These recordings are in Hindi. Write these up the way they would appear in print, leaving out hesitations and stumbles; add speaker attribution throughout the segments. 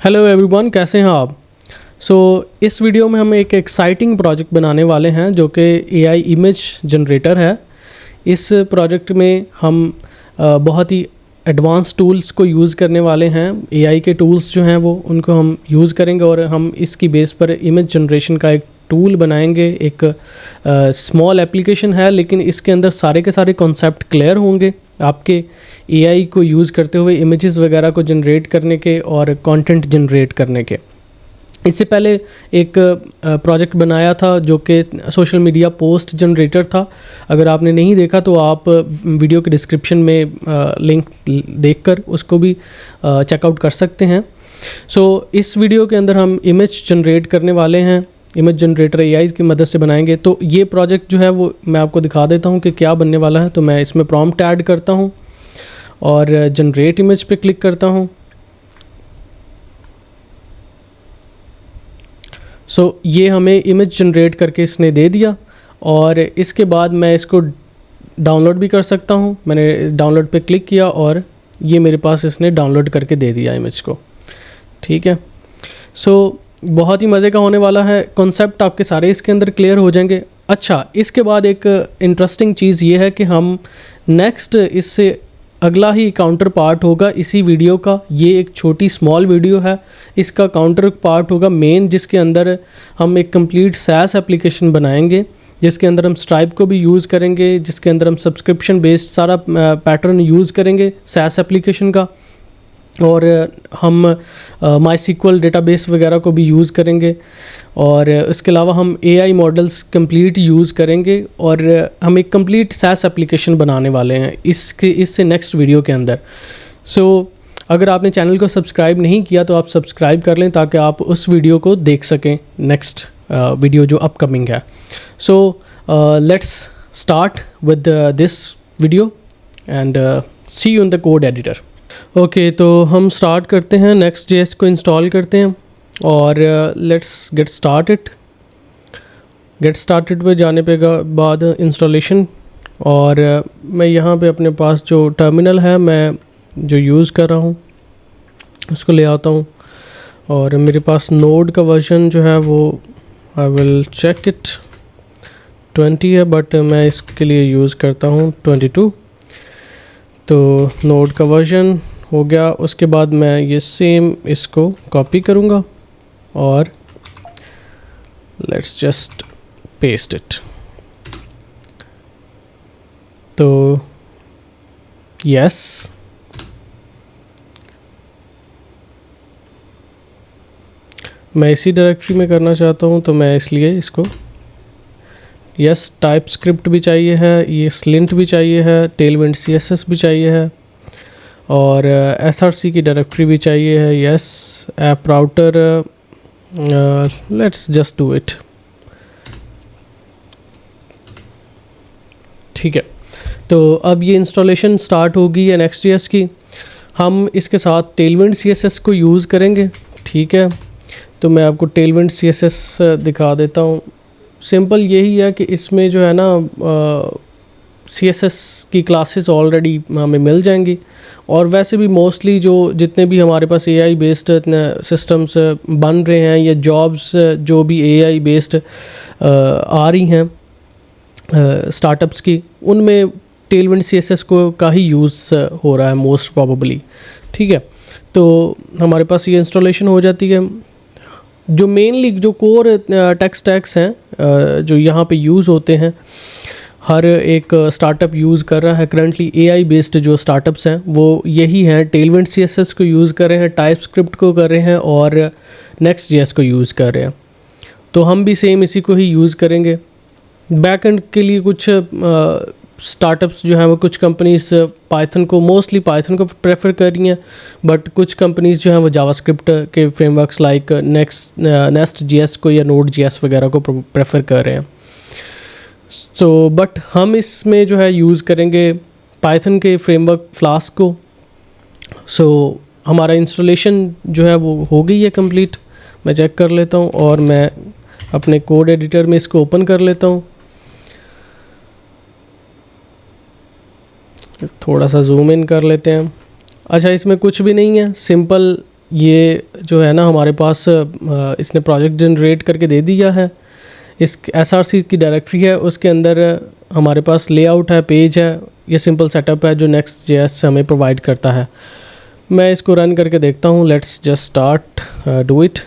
Speaker 1: हेलो एवरीवन, कैसे हैं आप। इस वीडियो में हम एक एक्साइटिंग प्रोजेक्ट बनाने वाले हैं जो कि एआई इमेज जनरेटर है। इस प्रोजेक्ट में हम बहुत ही एडवांस टूल्स को यूज़ करने वाले हैं। एआई के टूल्स जो हैं वो उनको हम यूज़ करेंगे और हम इसकी बेस पर इमेज जनरेशन का एक टूल बनाएंगे। एक स्मॉल एप्लीकेशन है लेकिन इसके अंदर सारे के सारे कॉन्सेप्ट क्लियर होंगे आपके एआई को यूज़ करते हुए इमेजेस वगैरह को जनरेट करने के और कंटेंट जनरेट करने के। इससे पहले एक प्रोजेक्ट बनाया था जो कि सोशल मीडिया पोस्ट जनरेटर था। अगर आपने नहीं देखा तो आप वीडियो के डिस्क्रिप्शन में लिंक देखकर उसको भी चेकआउट कर सकते हैं। इस वीडियो के अंदर हम इमेज जनरेट करने वाले हैं, इमेज जनरेटर एआई की मदद से बनाएंगे। तो ये प्रोजेक्ट जो है वो मैं आपको दिखा देता हूँ कि क्या बनने वाला है। तो मैं इसमें प्रॉम्प्ट ऐड करता हूँ और जनरेट इमेज पे क्लिक करता हूँ। ये हमें इमेज जनरेट करके इसने दे दिया और इसके बाद मैं इसको डाउनलोड भी कर सकता हूँ। मैंने डाउनलोड पे क्लिक किया और ये मेरे पास इसने डाउनलोड करके दे दिया इमेज को। ठीक है, बहुत ही मज़े का होने वाला है। कॉन्सेप्ट आपके सारे इसके अंदर क्लियर हो जाएंगे। अच्छा, इसके बाद एक इंटरेस्टिंग चीज़ ये है कि हम नेक्स्ट इससे अगला ही काउंटर पार्ट होगा इसी वीडियो का। ये एक छोटी स्मॉल वीडियो है, इसका काउंटर पार्ट होगा मेन, जिसके अंदर हम एक कंप्लीट SaaS एप्लीकेशन बनाएंगे जिसके अंदर हम स्ट्राइप को भी यूज़ करेंगे, जिसके अंदर हम सब्सक्रिप्शन बेस्ड सारा पैटर्न यूज़ करेंगे SaaS एप्लीकेशन का। और हम MySQL डेटाबेस वगैरह को भी यूज़ करेंगे और इसके अलावा हम AI मॉडल्स कंप्लीट यूज़ करेंगे और हम एक कंप्लीट SaaS एप्लीकेशन बनाने वाले हैं इससे नेक्स्ट वीडियो के अंदर। अगर आपने चैनल को सब्सक्राइब नहीं किया तो आप सब्सक्राइब कर लें ताकि आप उस वीडियो को देख सकें, नेक्स्ट वीडियो जो अपकमिंग है। Let's start with this video and see you in the code editor. Okay, तो हम स्टार्ट करते हैं, Next.js को इंस्टॉल करते हैं और लेट्स गेट स्टार्टेड पे जाने पे बाद इंस्टॉलेशन। और मैं यहाँ पे अपने पास जो टर्मिनल है मैं जो यूज़ कर रहा हूँ उसको ले आता हूँ और मेरे पास नोड का वर्जन जो है वो आई विल चेक इट 20 है, बट मैं इसके लिए यूज़ करता हूँ 22। तो नोड का वर्जन हो गया। उसके बाद मैं ये सेम इसको कॉपी करूँगा और लेट्स जस्ट पेस्ट इट। तो यस, मैं इसी डायरेक्टरी में करना चाहता हूँ तो मैं इसलिए इसको यस, टाइपस्क्रिप्ट भी चाहिए है, ये स्लिंट भी चाहिए है, टेलविंड CSS भी चाहिए है और SRC की डायरेक्टरी भी चाहिए है। Yes, app router, let's just do it. ठीक है, तो अब ये इंस्टॉलेशन स्टार्ट होगी है Next.js की। हम इसके साथ टेलविंड CSS को यूज़ करेंगे। ठीक है, तो मैं आपको टेलविंड CSS दिखा देता हूँ। सिंपल यही है कि इसमें जो है ना CSS की क्लासेस ऑलरेडी हमें मिल जाएंगी और वैसे भी मोस्टली जितने भी हमारे पास AI बेस्ड सिस्टम्स बन रहे हैं या जॉब्स जो भी AI बेस्ड आ रही हैं स्टार्टअप्स की, उनमें टेलविंड CSS को का ही यूज़ हो रहा है मोस्ट प्रोबेबली। ठीक है, तो हमारे पास ये इंस्टॉलेशन हो जाती है। जो मेनली जो कोर टेक स्टैक्स हैं जो यहाँ पे यूज़ होते हैं, हर एक स्टार्टअप यूज़ कर रहा है करंटली। AI बेस्ड जो स्टार्टअप्स हैं वो यही हैं, टेलविंड CSS को यूज़ कर रहे हैं, टाइपस्क्रिप्ट को कर रहे हैं और Next.js को यूज़ कर रहे हैं। तो हम भी सेम इसी को ही यूज़ करेंगे। बैकएंड के लिए कुछ स्टार्टअप्स जो हैं वो कुछ कंपनीज मोस्टली पाइथन को प्रेफर कर रही हैं, बट कुछ कंपनीज जो हैं वो जावास्क्रिप्ट के फ्रेमवर्क्स लाइक Nest.js को या Node.js वगैरह को प्रेफर कर रहे हैं। बट हम इसमें जो है यूज़ करेंगे पाइथन के फ्रेमवर्क फ्लास्क को। हमारा इंस्टॉलेशन जो है वो हो गई है कंप्लीट। मैं चेक कर लेता हूँ और मैं अपने कोड एडिटर में इसको ओपन कर लेता हूँ। थोड़ा सा जूम इन कर लेते हैं। अच्छा, इसमें कुछ भी नहीं है, सिंपल ये जो है ना हमारे पास इसने प्रोजेक्ट जनरेट करके दे दिया है। इस SRC की डायरेक्टरी है, उसके अंदर हमारे पास लेआउट है, पेज है, ये सिंपल सेटअप है जो Next.js हमें प्रोवाइड करता है। मैं इसको रन करके देखता हूँ। Let's just start do it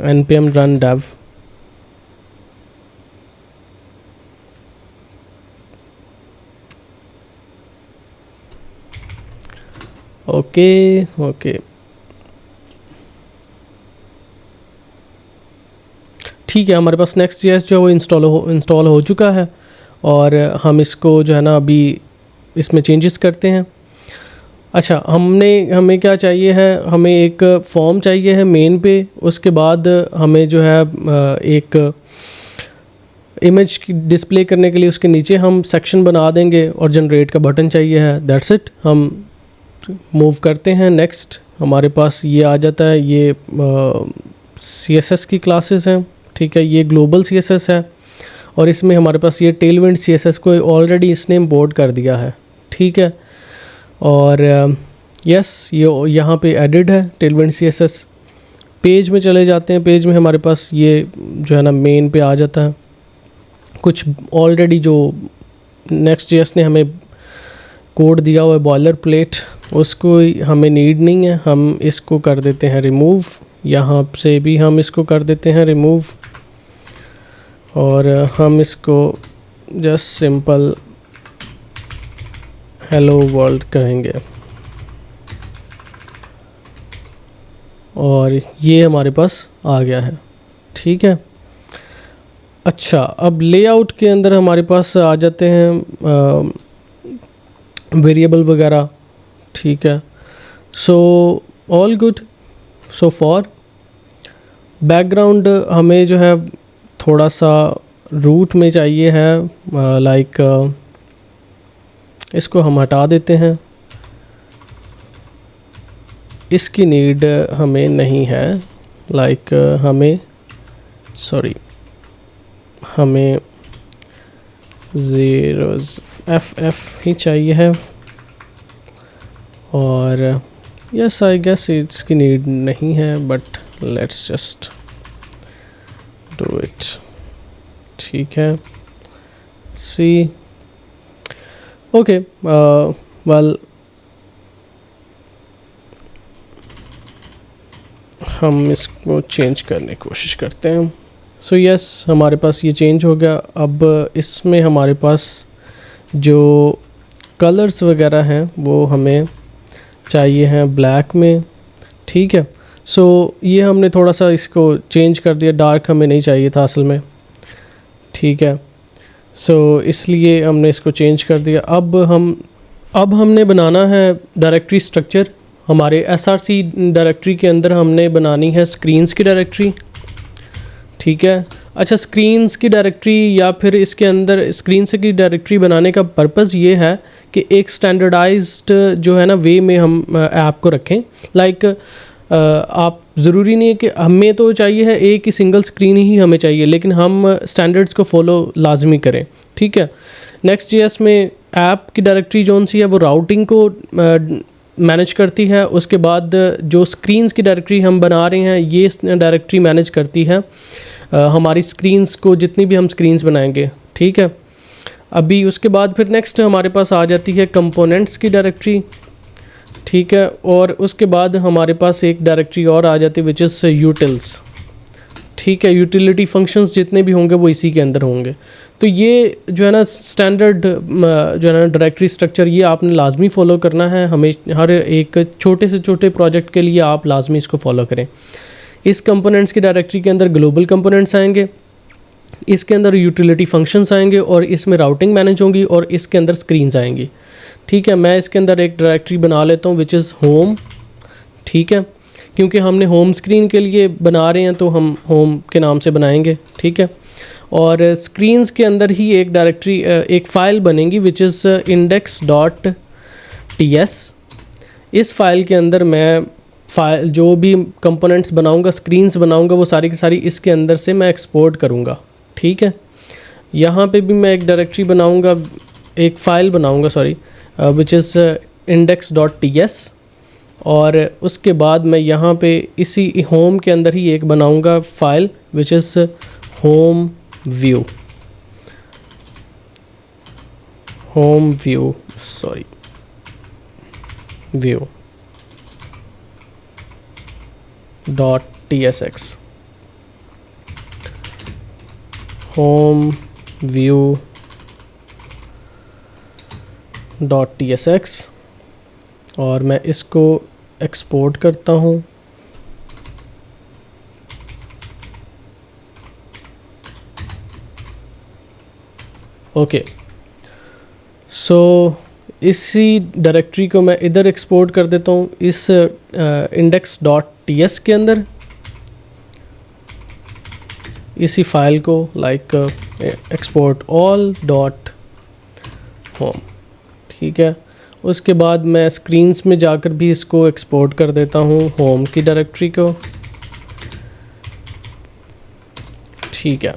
Speaker 1: npm run dev। Okay ठीक है, हमारे पास Next.js जो है वो इंस्टॉल हो चुका है और हम इसको जो है ना अभी इसमें चेंजेस करते हैं। अच्छा, हमें क्या चाहिए है, हमें एक फॉर्म चाहिए है मेन पे। उसके बाद हमें जो है एक इमेज डिस्प्ले करने के लिए उसके नीचे हम सेक्शन बना देंगे और जनरेट का बटन चाहिए है। That's it. हम मूव करते हैं नेक्स्ट। हमारे पास ये आ जाता है, ये CSS की क्लासेस हैं, ठीक है। ये ग्लोबल CSS है और इसमें हमारे पास ये टेलविंड CSS को ऑलरेडी इसने इम्पोर्ट कर दिया है, ठीक है। और यस, ये यहाँ पे एडिड है टेलविंड CSS। पेज में चले जाते हैं। पेज में हमारे पास ये जो है ना मेन पे आ जाता है। कुछ ऑलरेडी जो Next.js ने हमें कोड दिया हुआ है बॉयलर प्लेट, उसको हमें नीड नहीं है। हम इसको कर देते हैं रिमूव। यहाँ से भी हम इसको कर देते हैं रिमूव और हम इसको जस्ट सिंपल हेलो वर्ल्ड कहेंगे और ये हमारे पास आ गया है, ठीक है। अच्छा, अब लेआउट के अंदर हमारे पास आ जाते हैं वेरिएबल वगैरह, ठीक है। So all good so for. Background हमें जो है थोड़ा सा रूट में चाहिए है, लाइक इसको हम हटा देते हैं। इसकी नीड हमें नहीं है, लाइक हमें 0 FF ही चाहिए है। और यस, आई गेस इसकी नीड नहीं है, but let's just do it, ठीक है। सी ओके, वेल हम इसको चेंज करने की कोशिश करते हैं। सो यस, हमारे पास ये चेंज हो गया। अब इसमें हमारे पास जो कलर्स वगैरह हैं वो हमें चाहिए हैं ब्लैक में, ठीक है। सो ये हमने थोड़ा सा इसको चेंज कर दिया, डार्क हमें नहीं चाहिए था असल में, ठीक है। सो इसलिए हमने इसको चेंज कर दिया। अब हमने बनाना है डायरेक्टरी स्ट्रक्चर। हमारे SRC डायरेक्टरी के अंदर हमने बनानी है स्क्रीन्स की डायरेक्टरी, ठीक है। अच्छा, स्क्रीन्स की डायरेक्टरी या फिर इसके अंदर स्क्रीन्स की डायरेक्टरी बनाने का पर्पज़ ये है कि एक स्टैंडर्डाइज्ड जो है ना वे में हम ऐप को रखें। लाइक आप ज़रूरी नहीं है कि हमें तो चाहिए है एक ही सिंगल स्क्रीन ही हमें चाहिए, लेकिन हम स्टैंडर्ड्स को फॉलो लाजमी करें, ठीक है। Next.js में ऐप की डायरेक्टरी जौन सी है वो राउटिंग को मैनेज करती है। उसके बाद जो स्क्रीन्स की डायरेक्टरी हम बना रहे हैं ये डायरेक्टरी मैनेज करती है हमारी स्क्रीन्स को, जितनी भी हम स्क्रीन्स बनाएंगे, ठीक है। अभी उसके बाद फिर नेक्स्ट हमारे पास आ जाती है कंपोनेंट्स की डायरेक्टरी, ठीक है। और उसके बाद हमारे पास एक डायरेक्टरी और आ जाती है विच इज़ यूटिल्स, ठीक है। यूटिलिटी फंक्शंस जितने भी होंगे वो इसी के अंदर होंगे। तो ये जो है ना स्टैंडर्ड जो है ना डायरेक्टरी स्ट्रक्चर, ये आपने लाजमी फ़ॉलो करना है। हमें हर एक छोटे से छोटे प्रोजेक्ट के लिए आप लाजमी इसको फॉलो करें। इस कंपोनेंट्स की डायरेक्टरी के अंदर ग्लोबल कंपोनेंट्स आएंगे, इसके अंदर यूटिलिटी फंक्शंस आएंगे और इसमें राउटिंग मैनेज होंगी और इसके अंदर स्क्रीन्स आएंगी, ठीक है। मैं इसके अंदर एक डायरेक्टरी बना लेता हूँ विच इज़ होम, ठीक है। क्योंकि हमने होम स्क्रीन के लिए बना रहे हैं तो हम होम के नाम से बनाएंगे, ठीक है। और स्क्रीन्स के अंदर ही एक डायरेक्टरी एक फ़ाइल बनेगी विच इज़ index.ts। इस फ़ाइल के अंदर मैं फाइल जो भी कंपोनेंट्स बनाऊंगा, स्क्रीन्स बनाऊंगा, वो सारी की सारी इसके अंदर से मैं एक्सपोर्ट करूंगा, ठीक है। यहाँ पे भी मैं एक डायरेक्टरी बनाऊंगा, एक फ़ाइल बनाऊंगा विच इज़ index.ts। और उसके बाद मैं यहाँ पे इसी होम के अंदर ही एक बनाऊँगा file which is home view, view dot tsx, home view dot tsx, और मैं इसको एक्सपोर्ट करता हूँ। ओके, सो इसी डायरेक्टरी को मैं इधर एक्सपोर्ट कर देता हूँ इस इंडेक्स डॉट ts के अंदर, इसी फाइल को like export all dot home. ठीक है, उसके बाद मैं स्क्रीन्स में जाकर भी इसको एक्सपोर्ट कर देता हूँ होम की डायरेक्टरी को। ठीक है,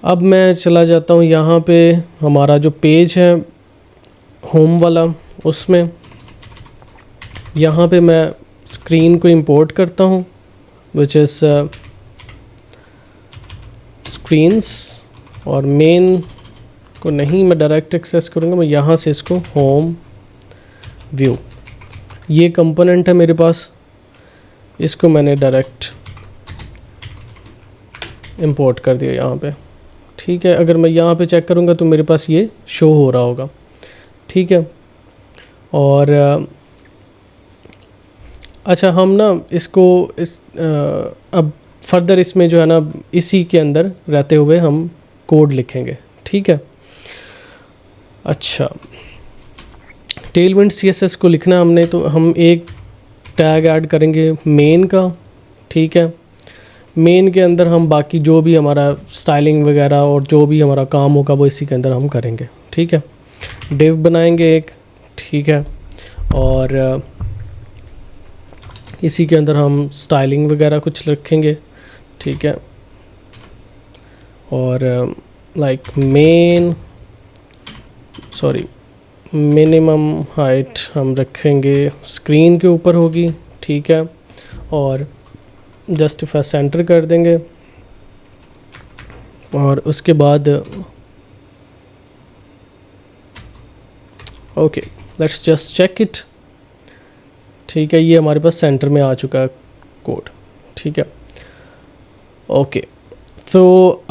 Speaker 1: अब मैं चला जाता हूँ यहाँ पे हमारा जो पेज है होम वाला, उसमें यहाँ पे मैं स्क्रीन को इंपोर्ट करता हूँ विच इज़ स्क्रीन्स, और मेन को नहीं मैं डायरेक्ट एक्सेस करूँगा, मैं यहाँ से इसको होम व्यू, ये कंपोनेंट है मेरे पास, इसको मैंने डायरेक्ट इंपोर्ट कर दिया यहाँ पे। ठीक है, अगर मैं यहाँ पे चेक करूँगा तो मेरे पास ये शो हो रहा होगा। ठीक है, और अच्छा, हम ना इसको अब फर्दर इसमें जो है ना इसी के अंदर रहते हुए हम कोड लिखेंगे। ठीक है, अच्छा, टेलविंड CSS को लिखना हमने, तो हम एक टैग ऐड करेंगे मेन का। ठीक है, मेन के अंदर हम बाकी जो भी हमारा स्टाइलिंग वगैरह और जो भी हमारा काम होगा वो इसी के अंदर हम करेंगे। ठीक है, डिव बनाएंगे एक। ठीक है, और इसी के अंदर हम स्टाइलिंग वगैरह कुछ रखेंगे। ठीक है, और लाइक मिनिमम हाइट हम रखेंगे स्क्रीन के ऊपर होगी। ठीक है, और जस्टिफाई सेंटर कर देंगे, और उसके बाद okay, let's just check it. ठीक है, ये हमारे पास सेंटर में आ चुका है कोड। ठीक है, okay, so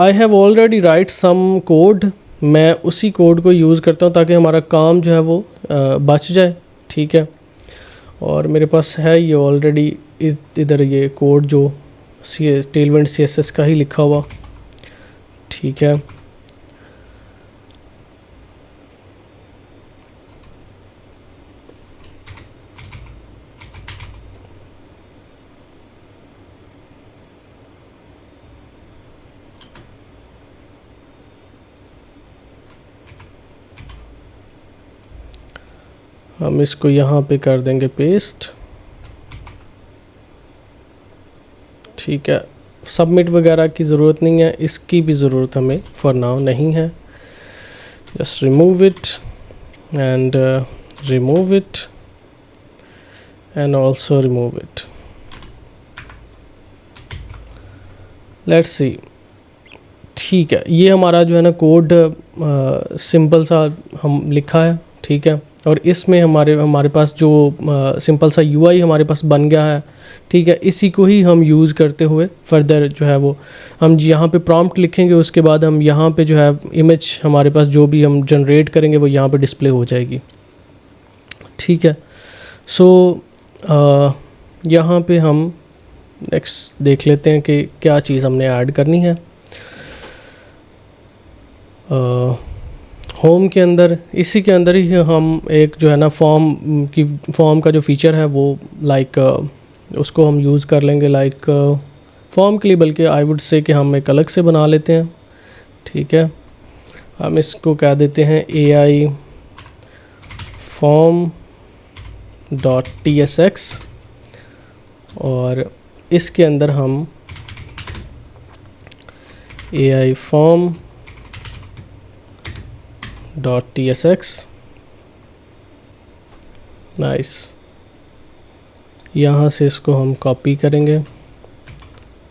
Speaker 1: I have already write some code, मैं उसी कोड को यूज़ करता हूँ ताकि हमारा काम जो है वो बच जाए। ठीक है, और मेरे पास है ये ऑलरेडी इधर ये कोड जो टेलविंड CSS का ही लिखा हुआ। ठीक है, हम इसको यहाँ पे कर देंगे पेस्ट। ठीक है, सबमिट वगैरह की ज़रूरत नहीं है, इसकी भी ज़रूरत हमें फॉर नाउ नहीं है। Just remove it and remove it and also remove it. Let's सी। ठीक है, ये हमारा जो है ना कोड सिंपल सा हम लिखा है। ठीक है, और इसमें हमारे पास जो सिंपल सा UI हमारे पास बन गया है। ठीक है, इसी को ही हम यूज़ करते हुए फर्दर जो है वो हम यहाँ पे प्रॉम्प्ट लिखेंगे, उसके बाद हम यहाँ पे जो है इमेज हमारे पास जो भी हम जनरेट करेंगे वो यहाँ पे डिस्प्ले हो जाएगी। ठीक है, सो यहाँ पे हम नेक्स्ट देख लेते हैं कि क्या चीज़ हमने ऐड करनी है। होम के अंदर, इसी के अंदर ही हम एक जो है ना फॉर्म का जो फीचर है वो लाइक उसको हम यूज़ कर लेंगे लाइक फॉर्म के लिए, बल्कि आई वुड से कि हम एक अलग से बना लेते हैं। ठीक है, हम इसको कह देते हैं AI form डॉट tsx, और इसके अंदर हम AI form dot tsx, nice, यहाँ से इसको हम कॉपी करेंगे,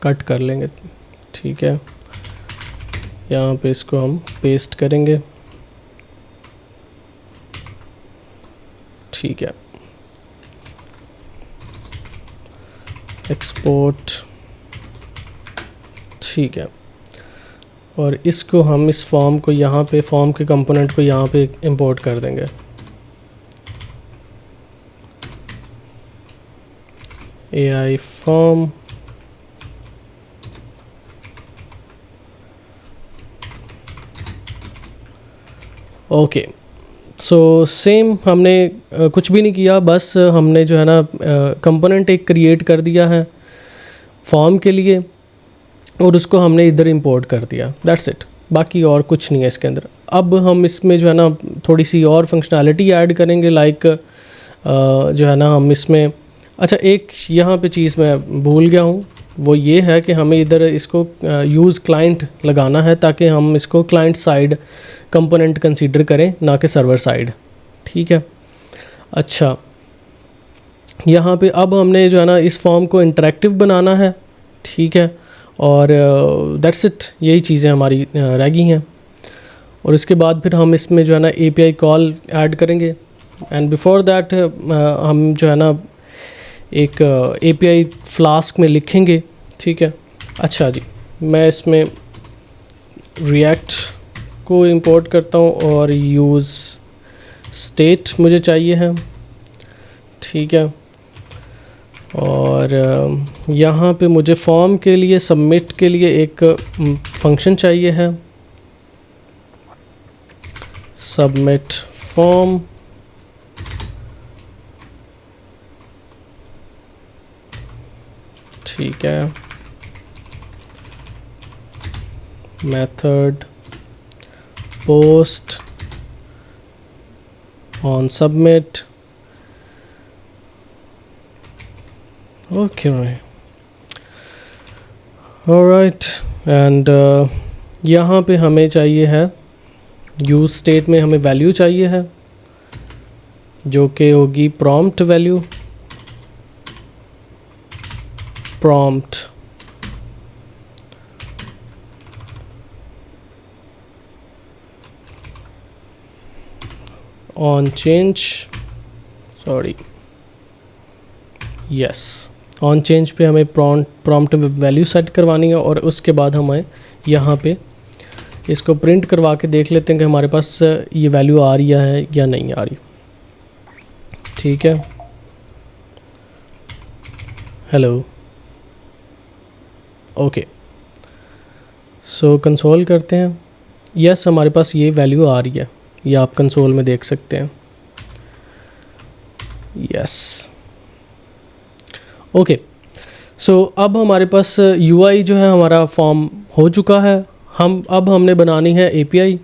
Speaker 1: कट कर लेंगे, ठीक है। यहाँ पे इसको हम पेस्ट करेंगे, ठीक है। एक्सपोर्ट, ठीक है। और इसको हम इस फॉर्म को यहाँ पे, फॉर्म के कंपोनेंट को यहाँ पे इंपोर्ट कर देंगे। AI form, okay. So same हमने कुछ भी नहीं किया, बस हमने जो है ना कंपोनेंट एक क्रिएट कर दिया है फॉर्म के लिए और उसको हमने इधर इंपोर्ट कर दिया, दैट्स इट। बाकी और कुछ नहीं है इसके अंदर। अब हम इसमें जो है ना थोड़ी सी और फंक्शनैलिटी ऐड करेंगे, लाइक जो है ना हम इसमें, अच्छा एक यहाँ पे चीज़ मैं भूल गया हूँ, वो ये है कि हमें इधर इसको यूज़ क्लाइंट लगाना है ताकि हम इसको क्लाइंट साइड कंपोनेंट कंसीडर करें, ना कि सर्वर साइड, ठीक है। अच्छा, यहाँ पे अब हमने जो है ना इस फॉर्म को इंटरेक्टिव बनाना है, ठीक है। और दैट्स इट, यही चीज़ें हमारी रह गई हैं। और इसके बाद फिर हम इसमें जो है ना API कॉल ऐड करेंगे, एंड बिफोर दैट हम जो है ना एक API फ्लास्क में लिखेंगे, ठीक है। अच्छा जी, मैं इसमें रिएक्ट को इंपोर्ट करता हूँ और यूज़ स्टेट मुझे चाहिए है, ठीक है। और यहाँ पे मुझे फॉर्म के लिए, सबमिट के लिए एक फंक्शन चाहिए है, सबमिट फॉर्म, ठीक है। Method post on submit, okay alright. And यहाँ पे हमें चाहिए है, यूज स्टेट में हमें वैल्यू चाहिए है जो कि होगी prompt value, prompt on change, sorry yes, on change पे हमें प्रॉम्प्ट वैल्यू सेट करवानी है। और उसके बाद हमें यहाँ पे इसको प्रिंट करवा के देख लेते हैं कि हमारे पास ये वैल्यू आ रही है या नहीं आ रही, ठीक है। Hello, okay. सो कंसोल करते हैं, यस हमारे पास ये वैल्यू आ रही है, ये आप कंसोल में देख सकते हैं, यस ओके। सो अब हमारे पास UI जो है हमारा फॉर्म हो चुका है। हमने बनानी है API,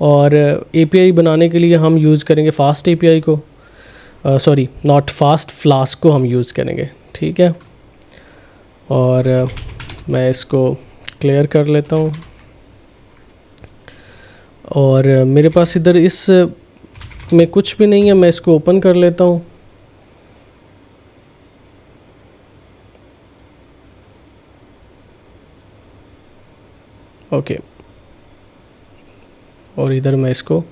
Speaker 1: और API बनाने के लिए हम यूज़ करेंगे फास्ट API को, सॉरी नॉट फास्ट, फ्लास्क को हम यूज़ करेंगे, ठीक है। और मैं इसको क्लियर कर लेता हूँ, और मेरे पास इधर इस में कुछ भी नहीं है, मैं इसको ओपन कर लेता हूँ। ओके, और इधर मैं इसको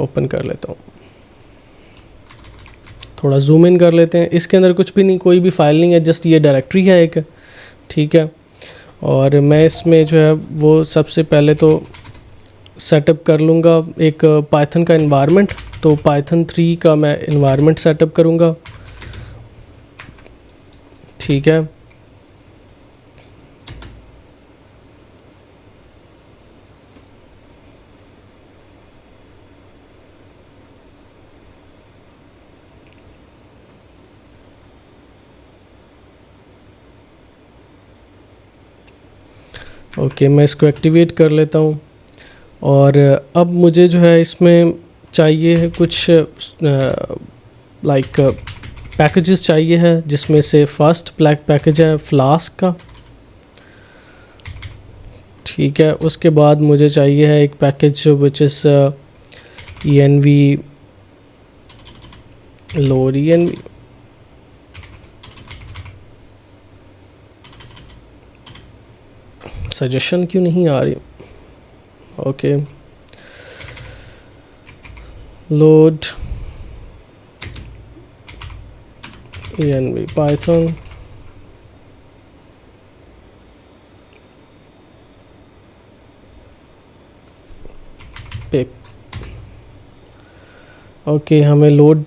Speaker 1: ओपन कर लेता हूँ, थोड़ा जूम इन कर लेते हैं। इसके अंदर कुछ भी नहीं, कोई भी फाइल नहीं है, जस्ट ये डायरेक्टरी है एक, ठीक है। और मैं इसमें जो है वो सबसे पहले तो सेटअप कर लूँगा एक पाइथन का इन्वायरमेंट, तो पाइथन 3 का मैं इन्वायरमेंट सेटअप करूँगा, ठीक है। ओके, मैं इसको एक्टिवेट कर लेता हूँ। और अब मुझे जो है इसमें चाहिए है कुछ लाइक पैकेजेस चाहिए है, जिसमें से फर्स्ट ब्लैक पैकेज है फ्लास्क का, ठीक है। उसके बाद मुझे चाहिए है एक package which is env load env suggestion क्यों नहीं आ रही? Okay, load env Python pip. Okay, हमें लोड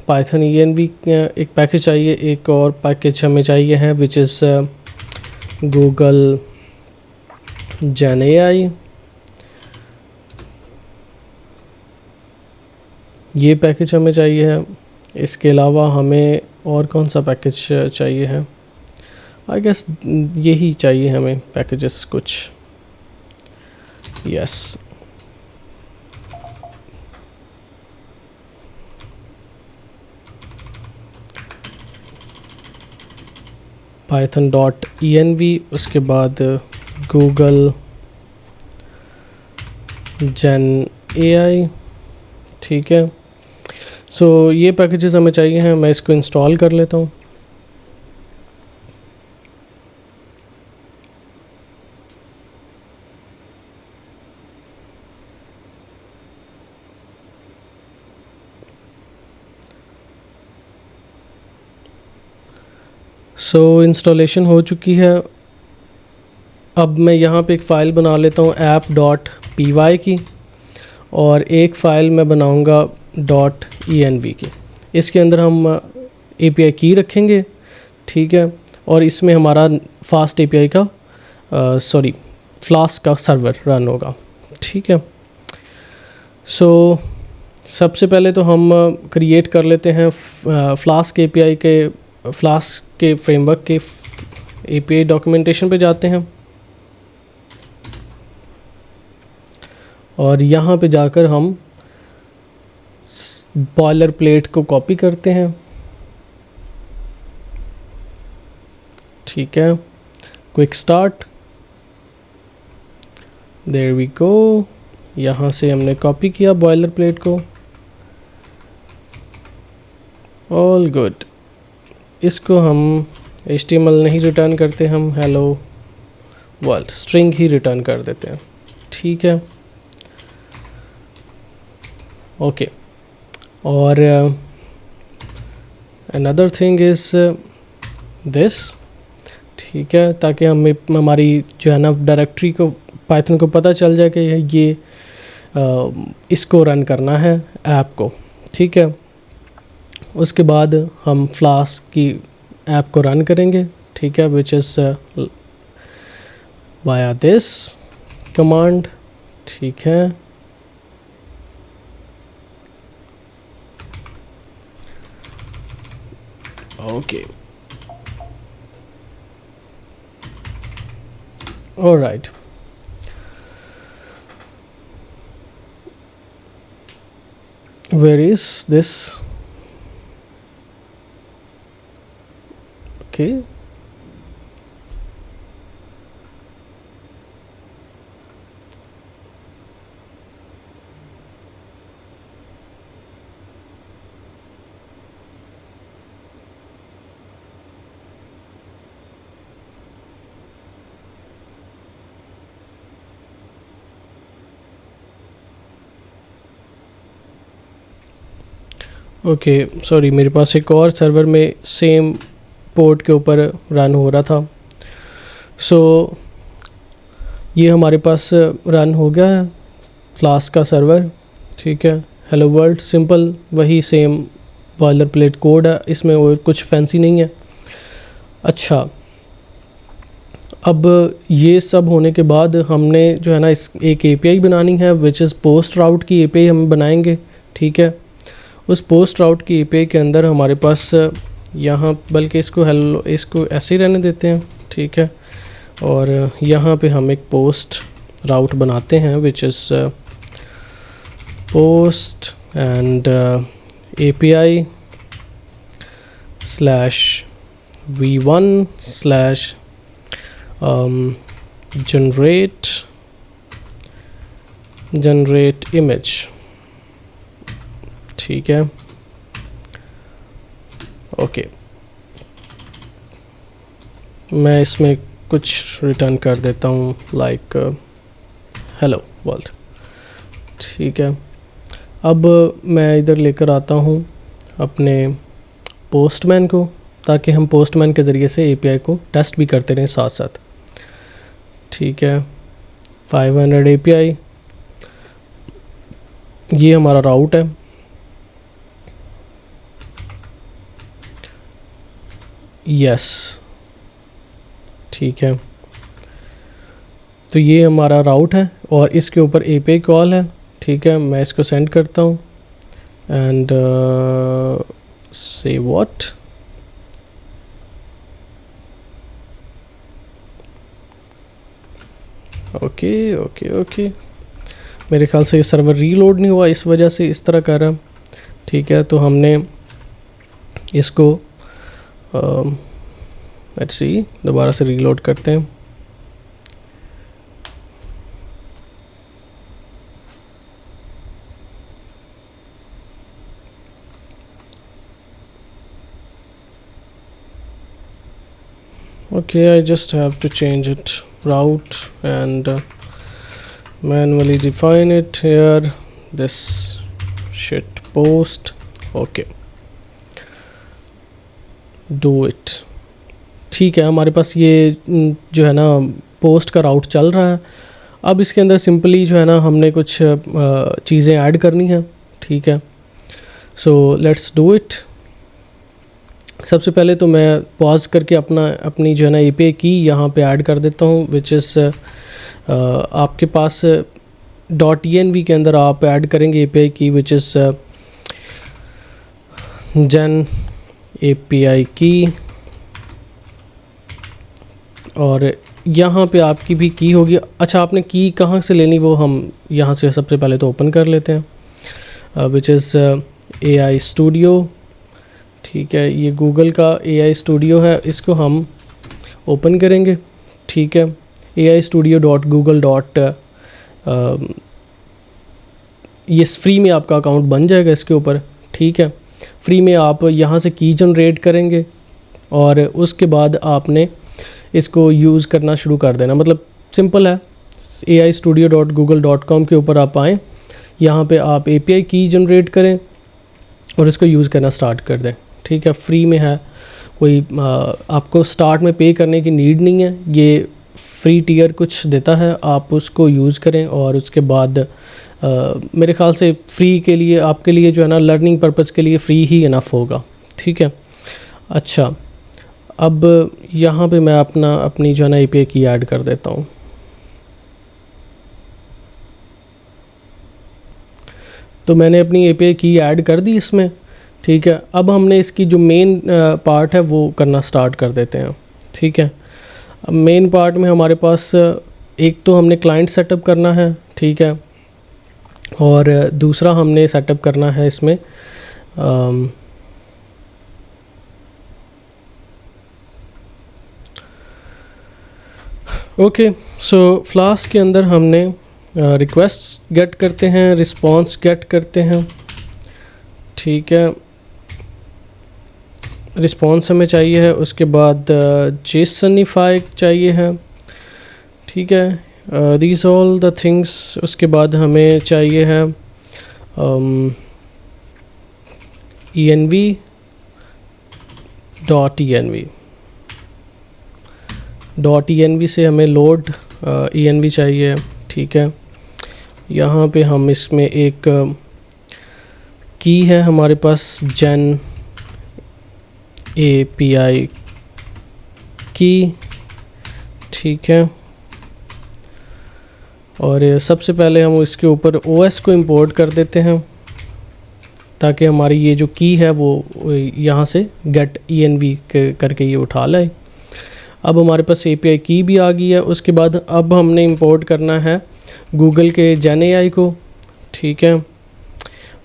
Speaker 1: पाइथन env एक पैकेज चाहिए, एक और पैकेज हमें चाहिए है which is Google gen AI। ये पैकेज हमें चाहिए है। इसके अलावा हमें और कौन सा पैकेज चाहिए है? आई गेस यही चाहिए हमें पैकेजेस कुछ। यस, python.env, उसके बाद गूगल जेन AI। ठीक है, सो ये पैकेजेस हमें चाहिए हैं। मैं इसको इंस्टॉल कर लेता हूँ। सो इंस्टॉलेशन हो चुकी है। अब मैं यहाँ पे एक फ़ाइल बना लेता हूँ app.py की, और एक फ़ाइल मैं बनाऊँगा .env की। इसके अंदर हम API की रखेंगे, ठीक है, और इसमें हमारा फास्ट API का फ्लास्क का सर्वर रन होगा। ठीक है, सो सबसे पहले तो हम क्रिएट कर लेते हैं फ्लास्क API के फ्लास्क के फ्रेमवर्क के API डॉक्यूमेंटेशन पे जाते हैं, और यहाँ पे जाकर हम बॉयलर प्लेट को कॉपी करते हैं। ठीक है, quick start, there we go. यहाँ से हमने कॉपी किया बॉयलर प्लेट को। All good. इसको हम HTML नहीं रिटर्न करते, हम हेलो वर्ल्ड स्ट्रिंग ही रिटर्न कर देते हैं। ठीक है, ओके। और अनदर थिंग इज़ दिस, ठीक है, ताकि हमारी जो है ना डायरेक्टरी को पाइथन को पता चल जाए कि ये इसको रन करना है ऐप को। ठीक है, उसके बाद हम फ्लास्क की ऐप को रन करेंगे। ठीक है, which is via this command. ठीक है, okay, alright. Where is this? Okay, okay, sorry, मेरे पास एक और सर्वर में सेम पोर्ट के ऊपर रन हो रहा था। सो ये हमारे पास रन हो गया है फ्लास्क का सर्वर। ठीक है, हेलो वर्ल्ड सिंपल वही सेम बॉयलर प्लेट कोड है, इसमें और कुछ फैंसी नहीं है। अच्छा, अब ये सब होने के बाद हमने जो है ना इस एक API बनानी है विच इज़ पोस्ट राउट की API हम बनाएंगे। ठीक है, उस पोस्ट राउट की API के अंदर हमारे पास यहाँ, बल्कि इसको ऐसे ही रहने देते हैं। ठीक है, और यहाँ पे हम एक पोस्ट राउट बनाते हैं which is post and API /v1 /generate image। ठीक है, ओके, मैं इसमें कुछ रिटर्न कर देता हूँ, लाइक हेलो वर्ल्ड। ठीक है, अब मैं इधर लेकर आता हूँ अपने पोस्टमैन को, ताकि हम पोस्टमैन के ज़रिए से एपीआई को टेस्ट भी करते रहें साथ साथ। ठीक है, 500 एपीआई, ये हमारा राउट है। यस, ठीक है, तो ये हमारा राउट है और इसके ऊपर एपीआई कॉल है। ठीक है, मैं इसको सेंड करता हूँ एंड से व्हाट, ओके ओके ओके, मेरे ख्याल से ये सर्वर रीलोड नहीं हुआ, इस वजह से इस तरह कर रहा है। ठीक है, तो हमने इसको लेट्स सी, दोबारा से रीलोड करते हैं। Okay, I just have to change it route and manually define it here, this shit post. Okay, do it. ठीक है, हमारे पास ये जो है ना पोस्ट का राउट चल रहा है। अब इसके अंदर सिंपली जो है ना हमने कुछ चीज़ें ऐड करनी है। ठीक है, सो लेट्स डू इट। सबसे पहले तो मैं पॉज करके अपनी जो है ना एपीआई की यहाँ पे ऐड कर देता हूँ, विच इज़ आपके पास .env के अंदर आप ऐड करेंगे एपीआई की, विच इज़ gen API की, और यहाँ पे आपकी भी की होगी। अच्छा, आपने की कहाँ से लेनी वो हम यहाँ से सबसे पहले तो ओपन कर लेते हैं, विच इज़ AI स्टूडियो। ठीक है, ये गूगल का AI स्टूडियो है, इसको हम ओपन करेंगे। ठीक है, ai-studio.google. ये फ्री में आपका अकाउंट बन जाएगा इसके ऊपर। ठीक है, फ्री में आप यहाँ से की जनरेट करेंगे और उसके बाद आपने इसको यूज़ करना शुरू कर देना। मतलब सिंपल है, ai-studio.google.com के ऊपर आप आएँ, यहाँ पे आप API की जनरेट करें और इसको यूज़ करना स्टार्ट कर दें। ठीक है, फ्री में है, कोई आपको स्टार्ट में पे करने की नीड नहीं है। ये फ्री टियर कुछ देता है, आप उसको यूज़ करें और उसके बाद मेरे ख्याल से फ्री के लिए आपके लिए जो है ना लर्निंग पर्पज़ के लिए फ़्री ही इनफ होगा। ठीक है, अच्छा, अब यहाँ पे मैं अपनी जो है ना API की ऐड कर देता हूँ। तो मैंने अपनी API की ऐड कर दी इसमें। ठीक है, अब हमने इसकी जो मेन पार्ट है वो करना स्टार्ट कर देते हैं। ठीक है, अब मेन पार्ट में हमारे पास एक तो हमने क्लाइंट सेटअप करना है। ठीक है, और दूसरा हमने सेटअप करना है इसमें ओके, सो फ्लास्क के अंदर हमने रिक्वेस्ट गेट करते हैं, रिस्पॉन्स गेट करते हैं। ठीक है, रिस्पॉन्स हमें चाहिए है, उसके बाद जेसनिफाई चाहिए है। ठीक है, दीज ऑल द थिंग्स। उसके बाद हमें चाहिए है env से हमें लोड env चाहिए। ठीक है, यहाँ पे हम इसमें एक की है हमारे पास gen API की। ठीक है, और सबसे पहले हम इसके ऊपर OS को इंपोर्ट कर देते हैं ताकि हमारी ये जो की है वो यहाँ से get env करके ये उठा लाए। अब हमारे पास API की भी आ गई है। उसके बाद अब हमने इंपोर्ट करना है गूगल के gen AI को। ठीक है,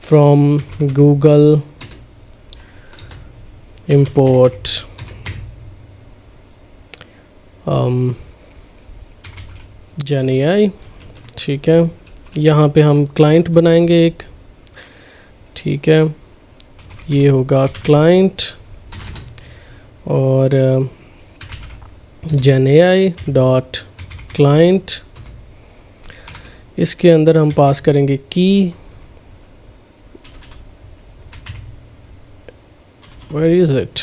Speaker 1: from Google import gen AI। ठीक है, यहाँ पे हम क्लाइंट बनाएंगे एक। ठीक है, ये होगा क्लाइंट और GenAI डॉट क्लाइंट, इसके अंदर हम पास करेंगे key, where is it,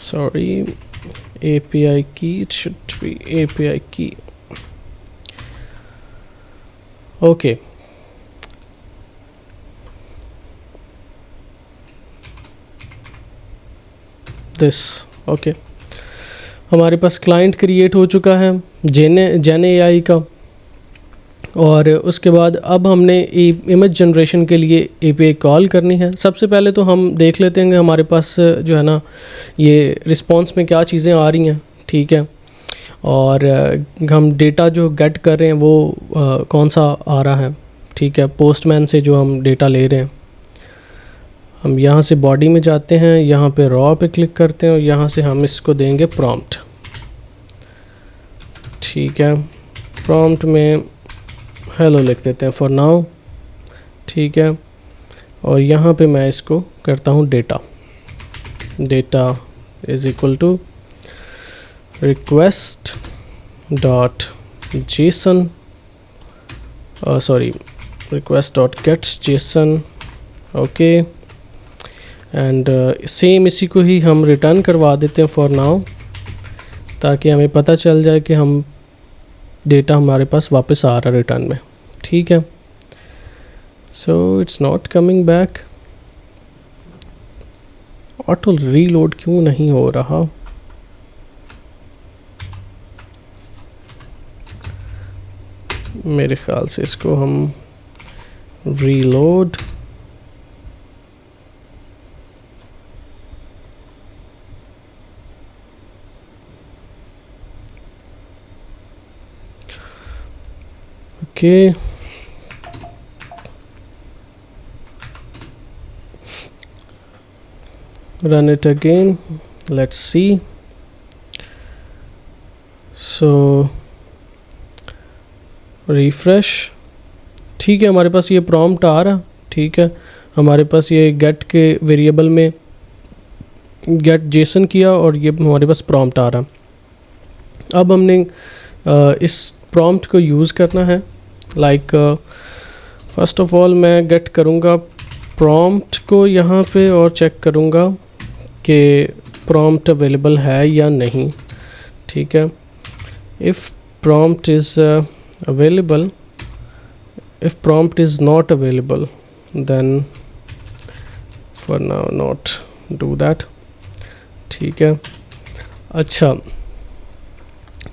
Speaker 1: sorry, API key, it should be API key. Okay, this, okay, हमारे पास क्लाइंट क्रिएट हो चुका है GenAI का। और उसके बाद अब हमने इमेज जनरेशन के लिए API कॉल करनी है। सबसे पहले तो हम देख लेते हैं कि हमारे पास जो है ना ये रिस्पॉन्स में क्या चीज़ें आ रही हैं, ठीक है। और हम डेटा जो गेट कर रहे हैं वो कौन सा आ रहा है, ठीक है। पोस्टमैन से जो हम डेटा ले रहे हैं, हम यहाँ से बॉडी में जाते हैं, यहाँ पे रॉ पे क्लिक करते हैं और यहाँ से हम इसको देंगे प्रॉम्प्ट, ठीक है। प्रॉम्प्ट में हेलो लिख देते हैं फॉर नाउ, ठीक है। और यहाँ पे मैं इसको करता हूँ data is equal to request dot JSON, sorry request dot gets JSON, okay. And same इसी को ही हम रिटर्न करवा देते हैं फॉर नाउ, ताकि हमें पता चल जाए कि हम डेटा हमारे पास वापस आ रहा रिटर्न में, ठीक है। So it's not coming back, auto reload क्यों नहीं हो रहा? मेरे ख्याल से इसको हम reload, okay, run it again, let's see. So refresh, ठीक है, हमारे पास ये प्रॉम्प्ट आ रहा, ठीक है। हमारे पास ये गेट के वेरिएबल में गेट जेसन किया और ये हमारे पास प्रॉम्प्ट आ रहा। अब हमने इस प्रॉम्प्ट को यूज़ करना है। लाइक फर्स्ट ऑफ ऑल मैं गेट करूँगा प्रॉम्प्ट को यहाँ पे और चेक करूँगा कि प्रॉम्प्ट अवेलेबल है या नहीं, ठीक है। If prompt is available, if prompt is not available, then for now not do that, ठीक है। अच्छा,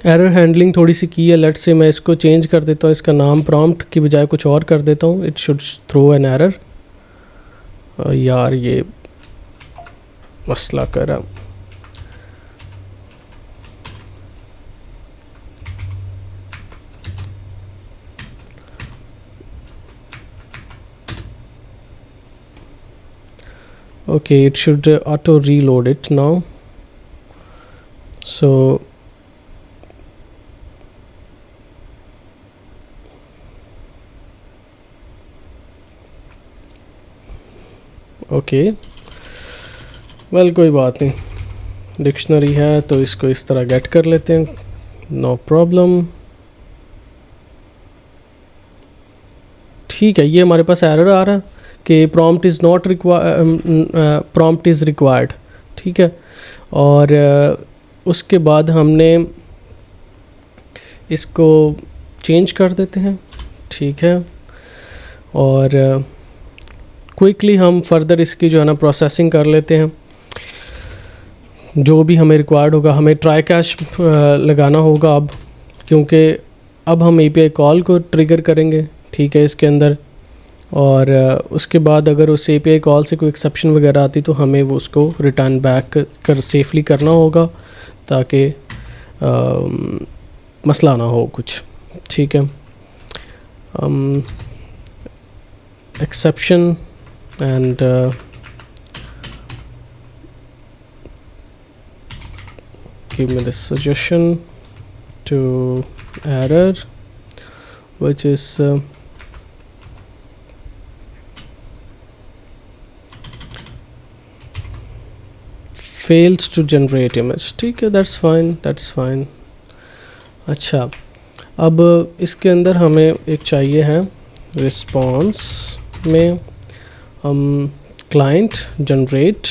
Speaker 1: एरर हैंडलिंग थोड़ी सी की है, लेट्स से मैं इसको चेंज कर देता हूँ, इसका नाम प्रॉम्प्ट की बजाय कुछ और कर देता हूँ, it should throw an error. यार ये मसला करा, okay, it should auto reload it now. So okay, well कोई बात नहीं, डिक्शनरी है तो इसको इस तरह गेट कर लेते हैं, नो प्रॉब्लम, ठीक है। ये हमारे पास एरर आ रहा है कि prompt is not prompt is required, ठीक है। और उसके बाद हमने इसको चेंज कर देते हैं, ठीक है। और क्विकली हम फर्दर इसकी जो है ना प्रोसेसिंग कर लेते हैं। जो भी हमें रिक्वायर्ड होगा, हमें ट्राई कैश लगाना होगा अब, क्योंकि अब हम API कॉल को ट्रिगर करेंगे, ठीक है, इसके अंदर। और उसके बाद अगर उस API कॉल से कोई एक्सेप्शन वगैरह आती तो हमें वो उसको रिटर्न बैक कर सेफली करना होगा, ताकि मसला ना हो कुछ, ठीक है। Exception and give me the suggestion to error which is fails to generate image. ठीक है, that's fine. अच्छा, अब इसके अंदर हमें एक चाहिए है रिस्पॉन्स में हम client generate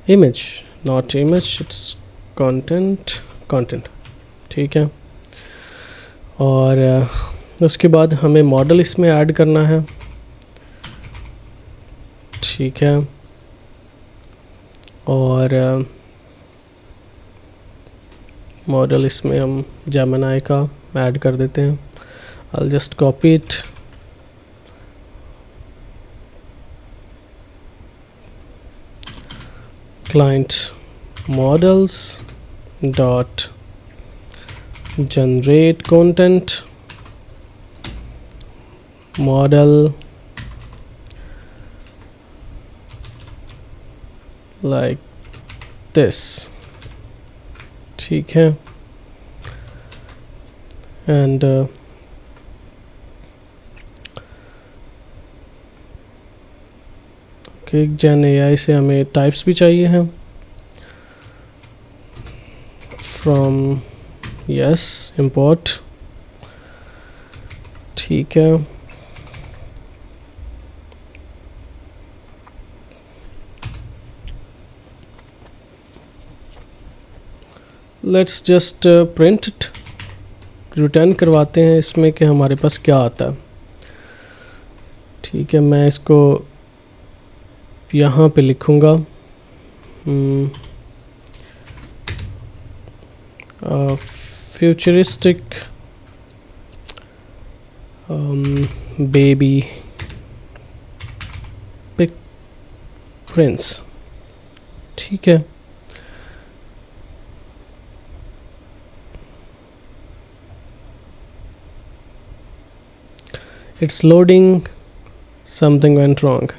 Speaker 1: image, not image, it's content. ठीक है, और उसके बाद हमें मॉडल इसमें ऐड करना है. ठीक है, और मॉडल इसमें हम जेमिनी का ऐड कर देते हैं. I'll just copy it. Client models dot generate content model like this. ठीक है, and Gen AI से हमें टाइप्स भी चाहिए हैं. From yes import. ठीक है, let's just print it. Return करवाते हैं इसमें कि हमारे पास क्या आता है. ठीक है, मैं इसको यहाँ पे लिखूँगा फ्यूचरिस्टिक बेबी पिक प्रिंस. ठीक है, it's loading, something went wrong.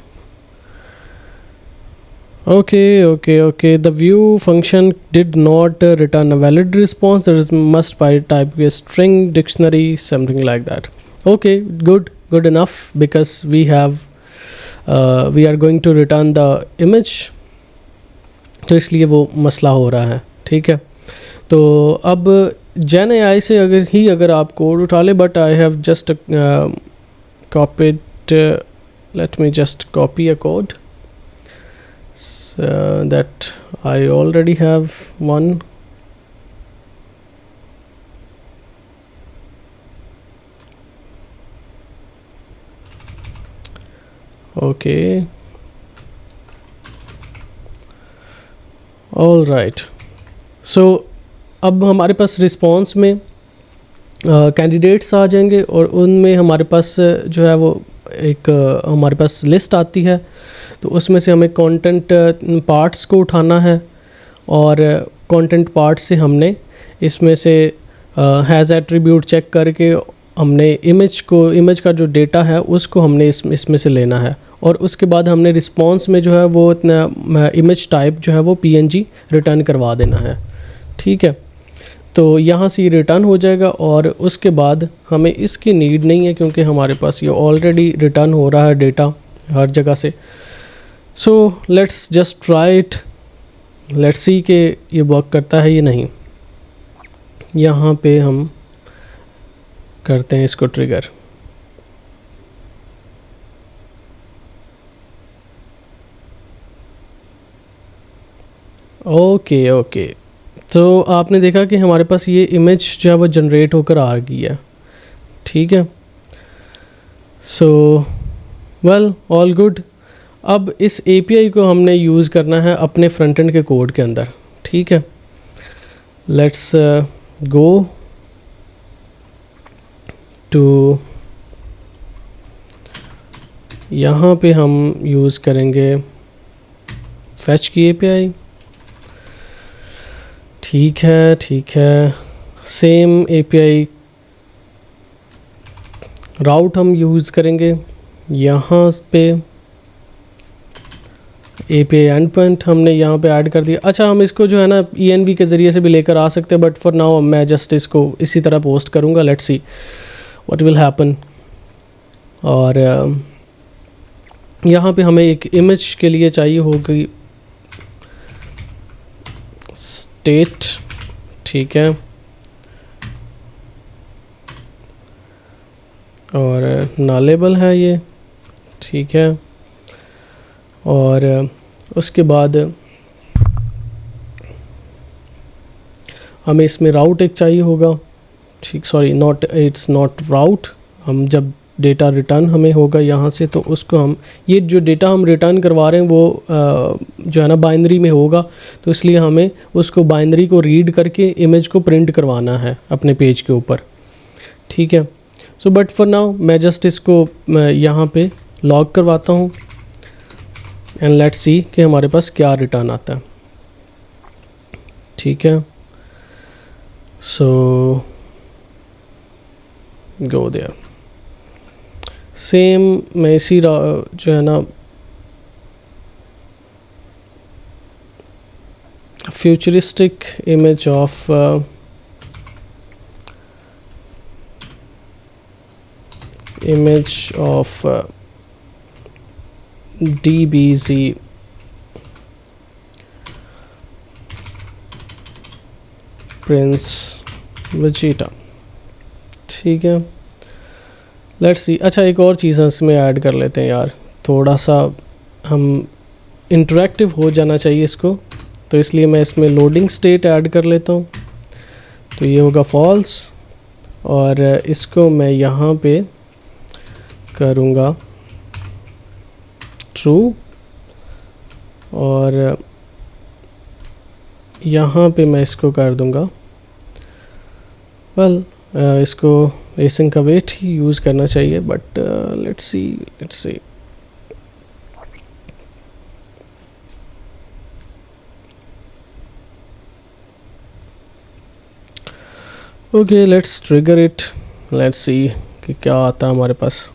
Speaker 1: Okay, the view function did not return a valid response. There is must by type a string dictionary, something like that. Okay, good enough, because we are going to return the image, तो इसलिए वो मसला हो रहा है. ठीक है, तो अब Gen AI से अगर आप कोड उठा ले, but I have just copied let me just copy a code that I already have one. Okay, all right. So अब हमारे पास रिस्पॉन्स में कैंडिडेट्स आ जाएंगे, और उनमें हमारे पास जो है वो एक हमारे पास लिस्ट आती है. तो उसमें से हमें कंटेंट पार्ट्स को उठाना है, और कंटेंट पार्ट से हमने इसमें से हैज़ एट्रीब्यूट चेक करके हमने इमेज का जो डेटा है उसको हमने इसमें से लेना है. और उसके बाद हमने रिस्पॉन्स में जो है वो इतना इमेज टाइप जो है वो PNG रिटर्न करवा देना है. ठीक है, तो यहाँ से ये रिटर्न हो जाएगा, और उसके बाद हमें इसकी नीड नहीं है, क्योंकि हमारे पास ये ऑलरेडी रिटर्न हो रहा है डेटा हर जगह से. So let's just try it, let's see कि ये वर्क करता है या नहीं. यहाँ पे हम करते हैं इसको ट्रिगर. ओके, तो आपने देखा कि हमारे पास ये इमेज जो है वो जनरेट होकर आ गई है. ठीक है, सो वेल, ऑल गुड. अब इस API को हमने यूज़ करना है अपने फ्रंट एंड के कोड के अंदर. ठीक है, लेट्स गो टू, यहाँ पे हम यूज़ करेंगे फैच की API. ठीक है, सेम API राउट हम यूज़ करेंगे यहाँ पे, API एंड पॉइंट हमने यहाँ पे ऐड कर दिया। अच्छा, हम इसको जो है ना ENV के ज़रिए से भी लेकर आ सकते हैं, बट फॉर नाउ मैं जस्ट इसको इसी तरह पोस्ट करूँगा। Let's see what will happen. और यहाँ पे हमें एक इमेज के लिए चाहिए होगी स्टेट, ठीक है, और नालेबल है ये, ठीक है। और उसके बाद हमें इसमें राउट एक चाहिए होगा, ठीक, सॉरी नॉट, इट्स नॉट राउट। हम जब डेटा रिटर्न हमें होगा यहाँ से, तो उसको हम, ये जो डेटा हम रिटर्न करवा रहे हैं वो जो है ना बाइनरी में होगा, तो इसलिए हमें उसको बाइनरी को रीड करके इमेज को प्रिंट करवाना है अपने पेज के ऊपर, ठीक है। सो बट फॉर नाउ मैं जस्ट इसको यहाँ पे लॉग करवाता हूँ एंड लेट्स सी कि हमारे पास क्या रिटर्न आता है, ठीक है। सो गो देयर, सेम मैं इसी जो है ना futuristic image of DBZ Prince Vegeta, ठीक है। Let's see. अच्छा, एक और चीज़ इसमें ऐड कर लेते हैं यार, थोड़ा सा हम इंटरेक्टिव हो जाना चाहिए इसको, तो इसलिए मैं इसमें लोडिंग स्टेट ऐड कर लेता हूँ। तो ये होगा फॉल्स, और इसको मैं यहाँ पे करूँगा ट्रू, और यहाँ पे मैं इसको कर दूँगा वेल इसको एसिंग का वेट ही यूज़ करना चाहिए, but let's see. Okay, let's trigger it, let's see कि क्या आता है हमारे पास।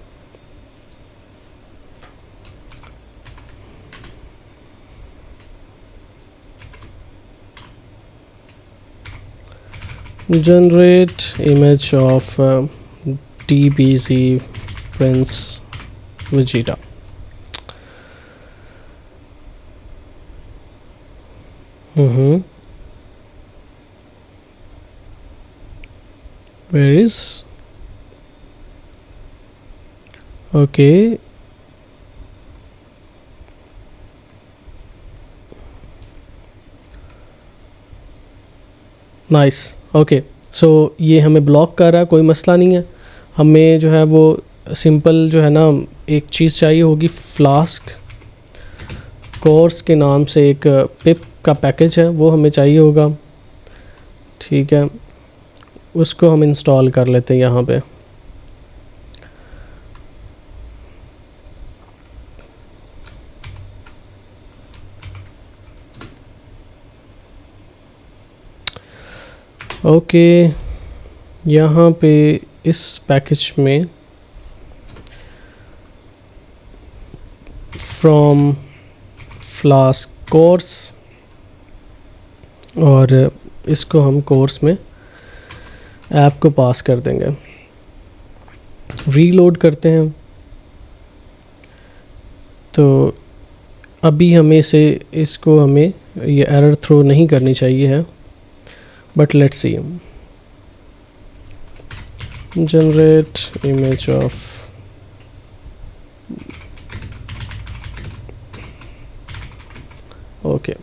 Speaker 1: Generate image of DBZ Prince Vegeta. Where is? Okay. Nice, okay. So ये हमें ब्लॉक कर रहा है, कोई मसला नहीं है। हमें जो है वो सिंपल जो है ना एक चीज़ चाहिए होगी, फ्लास्क कोर्स के नाम से एक पिप का पैकेज है, वो हमें चाहिए होगा, ठीक है। उसको हम इंस्टॉल कर लेते हैं यहाँ पे। ओके, यहाँ पे इस पैकेज में फ्रॉम फ्लास्क कोर्स, और इसको हम कोर्स में ऐप को पास कर देंगे। रीलोड करते हैं, तो अभी हमें से इसको हमें ये एरर थ्रो नहीं करनी चाहिए है, but let's see. Generate image of okay.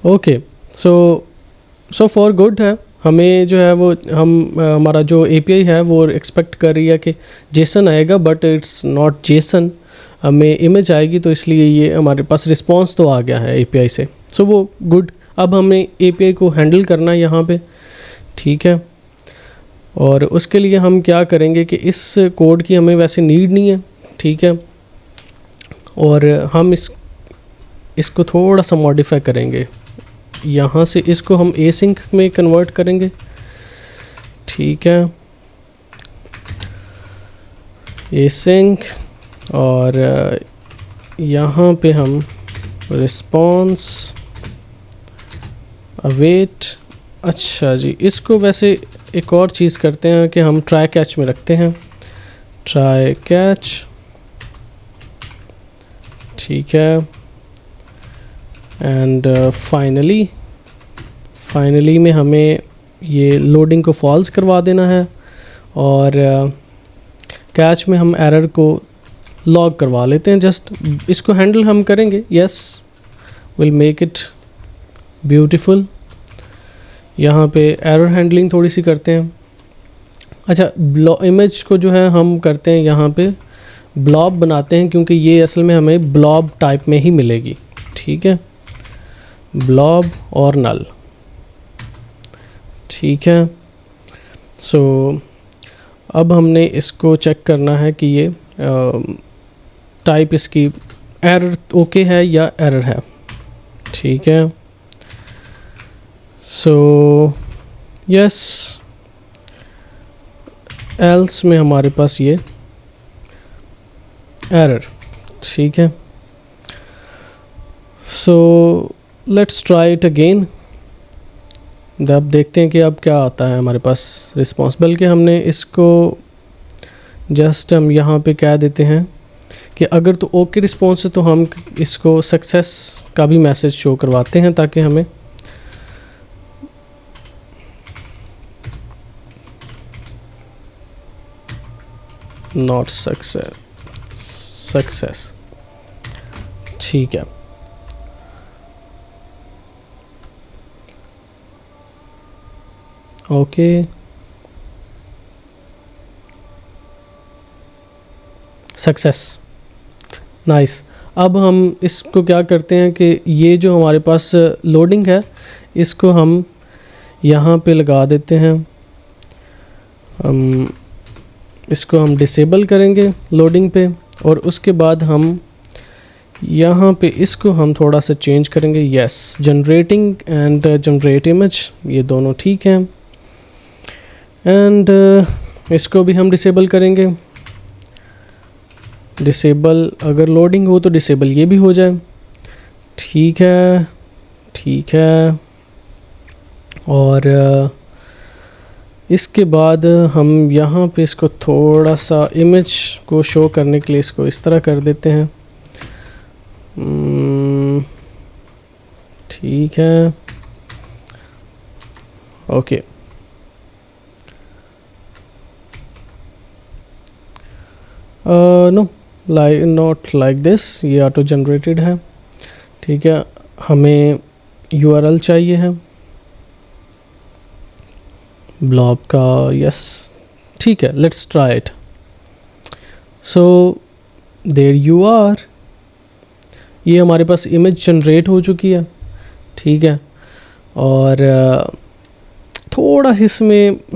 Speaker 1: Okay, so for good है। हमें जो है वो हमारा जो API है वो एक्सपेक्ट कर रही है कि जेसन आएगा, बट इट्स नॉट जेसन, हमें इमेज आएगी, तो इसलिए ये हमारे पास रिस्पांस तो आ गया है API से। सो वो गुड। अब हमें API को हैंडल करना है यहाँ पे, ठीक है। और उसके लिए हम क्या करेंगे कि इस कोड की हमें वैसे नीड नहीं है, ठीक है, और हम इसको थोड़ा सा मॉडिफाई करेंगे। यहाँ से इसको हम एसिंक में कन्वर्ट करेंगे, ठीक है, एसिंक, और यहाँ पे हम रिस्पॉन्स अवेट। अच्छा जी, इसको वैसे एक और चीज़ करते हैं कि हम ट्राई कैच में रखते हैं, ट्राई कैच, ठीक है। एंड फाइनली में हमें ये लोडिंग को फॉल्स करवा देना है, और कैच में हम एरर को लॉग करवा लेते हैं। जस्ट इसको हैंडल हम करेंगे, yes, will make it beautiful. यहाँ पे एरर हैंडलिंग थोड़ी सी करते हैं। अच्छा, इमेज को जो है हम करते हैं यहाँ पे ब्लॉब बनाते हैं, क्योंकि ये असल में हमें ब्लॉब टाइप में ही मिलेगी, ठीक है, ब्लॉब और नल, ठीक है। सो अब हमने इसको चेक करना है कि ये टाइप इसकी एरर ओके है या एरर है, ठीक है। सो यस, एल्स में हमारे पास ये एरर, ठीक है। So let's try it again. अब देखते हैं कि अब क्या आता है हमारे पास रिस्पॉन्स। बल्कि हमने इसको जस्ट हम यहाँ पे कह देते हैं कि अगर तो ओके रिस्पॉन्स है तो हम इसको सक्सेस का भी मैसेज शो करवाते हैं, ताकि हमें नॉट सक्सेस, ठीक है। Okay, success, nice. अब हम इसको क्या करते हैं कि ये जो हमारे पास लोडिंग है इसको हम यहाँ पे लगा देते हैं, इसको हम डिसेबल करेंगे लोडिंग पे, और उसके बाद हम यहाँ पे इसको हम थोड़ा सा चेंज करेंगे, yes, generating and generate image, ये दोनों ठीक हैं। एंड इसको भी हम डिसेबल करेंगे, डिसेबल, अगर लोडिंग हो तो डिसेबल ये भी हो जाए, ठीक है, ठीक है। और इसके बाद हम यहाँ पे इसको थोड़ा सा इमेज को शो करने के लिए इसको इस तरह कर देते हैं, ठीक है, okay. No, like not like this, ये ऑटो जनरेटेड है, ठीक है। हमें यूआरएल चाहिए है ब्लॉब का, यस, ठीक है, let's try it. So there you are, ये हमारे पास इमेज जनरेट हो चुकी है, ठीक है। और थोड़ा सा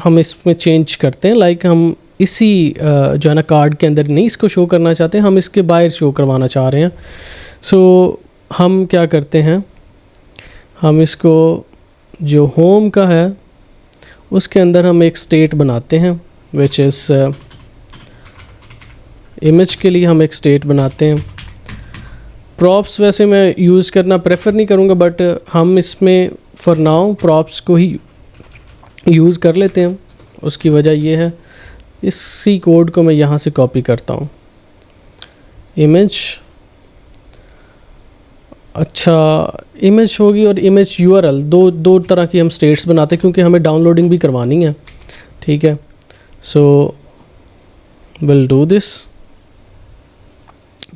Speaker 1: हम इसमें चेंज करते हैं, लाइक हम इसी जो है ना कार्ड के अंदर नहीं इसको शो करना चाहते हैं, हम इसके बाहर शो करवाना चाह रहे हैं। सो हम क्या करते हैं, हम इसको जो होम का है उसके अंदर हम एक स्टेट बनाते हैं, विच इज़ इमेज के लिए हम एक स्टेट बनाते हैं। प्रॉप्स वैसे मैं यूज़ करना प्रेफर नहीं करूँगा, बट हम इसमें फॉर नाउ प्रॉप्स को ही यूज़ कर लेते हैं। उसकी वजह ये है, इसी कोड को मैं यहाँ से कॉपी करता हूँ, इमेज, अच्छा, इमेज होगी और इमेज यूआरएल, दो तरह की हम स्टेट्स बनाते हैं, क्योंकि हमें डाउनलोडिंग भी करवानी है, ठीक है। सो विल डू दिस,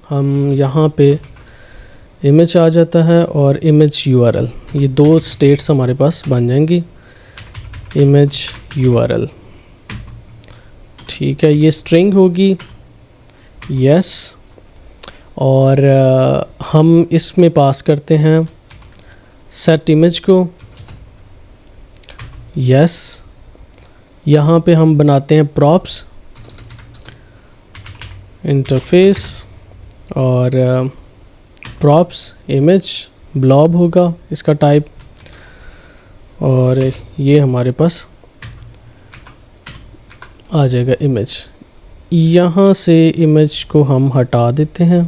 Speaker 1: हम यहाँ पे इमेज आ जाता है और इमेज यूआरएल, ये दो स्टेट्स हमारे पास बन जाएंगी, इमेज यूआरएल, ठीक है। ये स्ट्रिंग होगी, यस, और हम इसमें पास करते हैं सेट इमेज को, यस। यहाँ पे हम बनाते हैं प्रॉप्स इंटरफेस, और प्रॉप्स इमेज ब्लॉब होगा इसका टाइप, और ये हमारे पास आ जाएगा इमेज। यहाँ से इमेज को हम हटा देते हैं।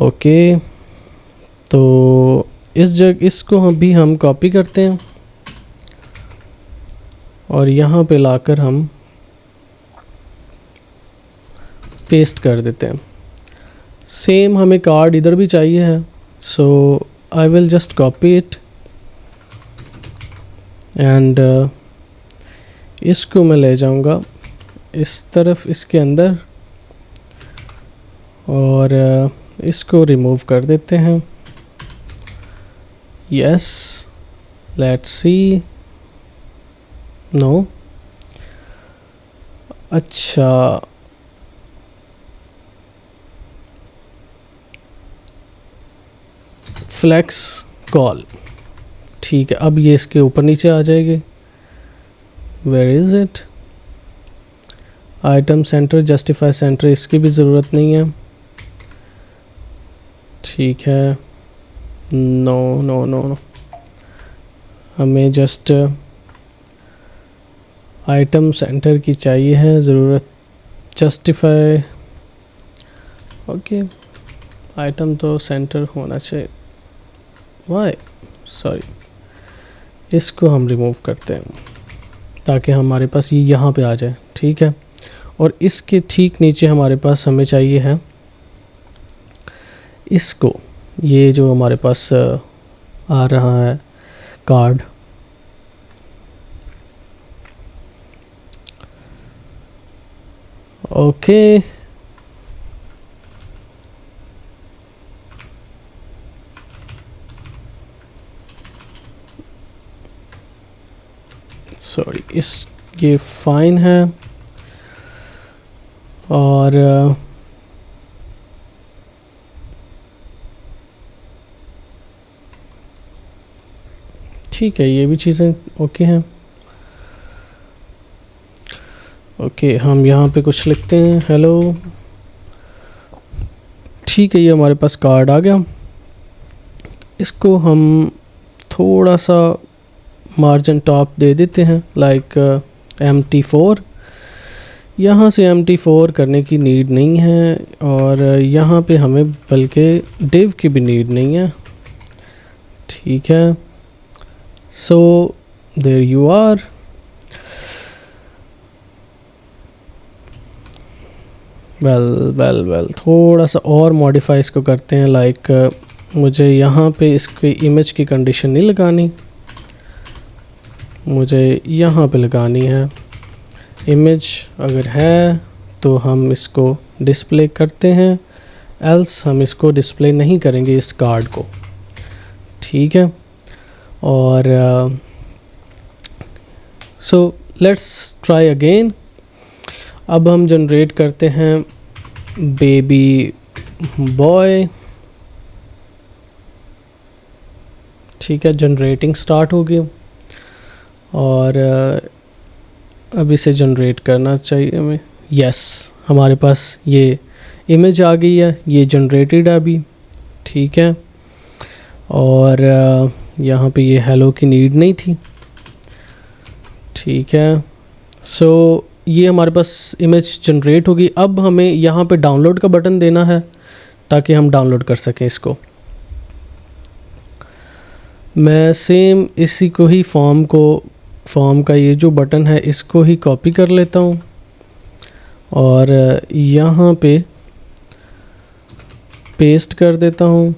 Speaker 1: ओके, तो इसको हम कॉपी करते हैं और यहाँ पे लाकर हम पेस्ट कर देते हैं। सेम हमें कार्ड इधर भी चाहिए है, so I will just copy it and इसको मैं ले जाऊंगा इस तरफ इसके अंदर और इसको रिमूव कर देते हैं। Yes, let's see. नो, अच्छा, फ्लेक्स कॉल, ठीक है। अब ये इसके ऊपर नीचे आ जाएगी। Where is it? Item centre, justify centre, इसकी भी ज़रूरत नहीं है। ठीक है, नो नो नो नो, हमें जस्ट आइटम सेंटर की चाहिए है ज़रूरत। जस्टिफाई, ओके, आइटम तो सेंटर होना चाहिए। वाई, सॉरी, इसको हम रिमूव करते हैं ताकि हमारे पास ये यहाँ पे आ जाए। ठीक है, और इसके ठीक नीचे हमारे पास हमें चाहिए है इसको, ये जो हमारे पास आ रहा है कार्ड, ओके। सॉरी, ये फाइन है और ठीक है, ये भी चीज़ें ओके हैं। ओके, हम यहाँ पे कुछ लिखते हैं, हेलो। ठीक है, ये हमारे पास कार्ड आ गया। इसको हम थोड़ा सा मार्जिन टॉप दे देते हैं, लाइक MT4। यहाँ से MT4 करने की नीड नहीं है और यहाँ पे हमें बल्कि डिव की भी नीड नहीं है। ठीक है, so there you are. Well थोड़ा सा और मॉडिफाई इसको करते हैं, लाइक मुझे यहाँ पे इसकी इमेज की कंडीशन नहीं लगानी, मुझे यहाँ पे लगानी है। इमेज अगर है तो हम इसको डिस्प्ले करते हैं, एल्स हम इसको डिस्प्ले नहीं करेंगे इस कार्ड को। ठीक है, और सो लेट्स ट्राई अगेन। अब हम जनरेट करते हैं बेबी बॉय। ठीक है, जनरेटिंग स्टार्ट हो गई और अब इसे जनरेट करना चाहिए हमें। यस, हमारे पास ये इमेज आ गई है, ये जनरेटेड है अभी। ठीक है, और यहाँ पे ये हेलो की नीड नहीं थी। ठीक है, सो ये हमारे पास इमेज जनरेट होगी। अब हमें यहाँ पे डाउनलोड का बटन देना है ताकि हम डाउनलोड कर सकें इसको। मैं सेम इसी को ही फॉर्म का ये जो बटन है इसको ही कॉपी कर लेता हूँ और यहाँ पे पेस्ट कर देता हूँ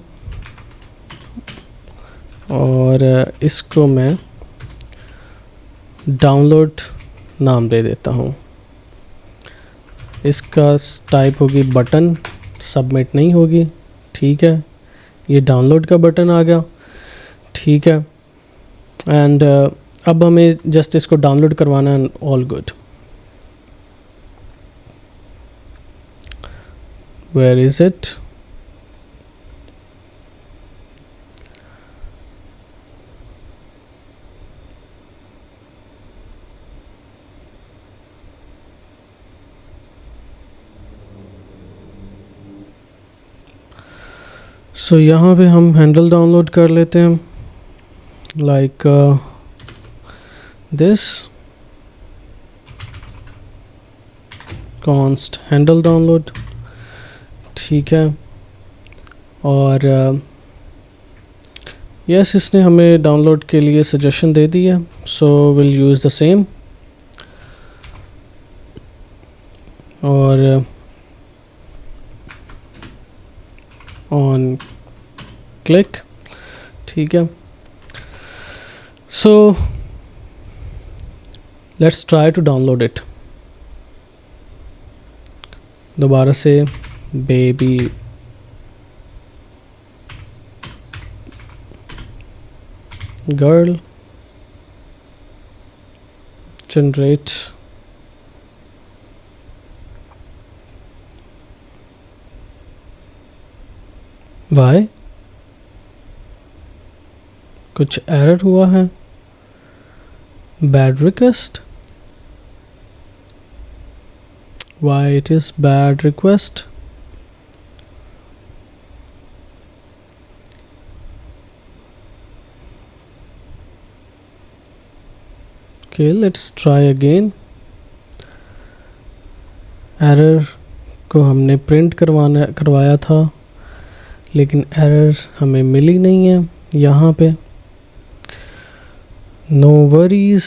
Speaker 1: और इसको मैं डाउनलोड नाम दे देता हूँ। इसका टाइप होगी बटन, सबमिट नहीं होगी। ठीक है, ये डाउनलोड का बटन आ गया। ठीक है, एंड अब हमें जस्ट इसको डाउनलोड करवाना है। All good. Where is it? So यहाँ पे हम हैंडल डाउनलोड कर लेते हैं, like this. Const handle download, ठीक है। और यस इसने हमें डाउनलोड के लिए सजेशन दे दी है, so will use the same. और ऑन क्लिक, ठीक है। So let's try to download it. दोबारा से बेबी गर्ल जनरेट, वाई कुछ एरर हुआ है, bad request, why it is bad request. Okay let's try again. Error को हमने प्रिंट करवाया था, लेकिन एरर हमें मिली नहीं है यहाँ पे। No worries,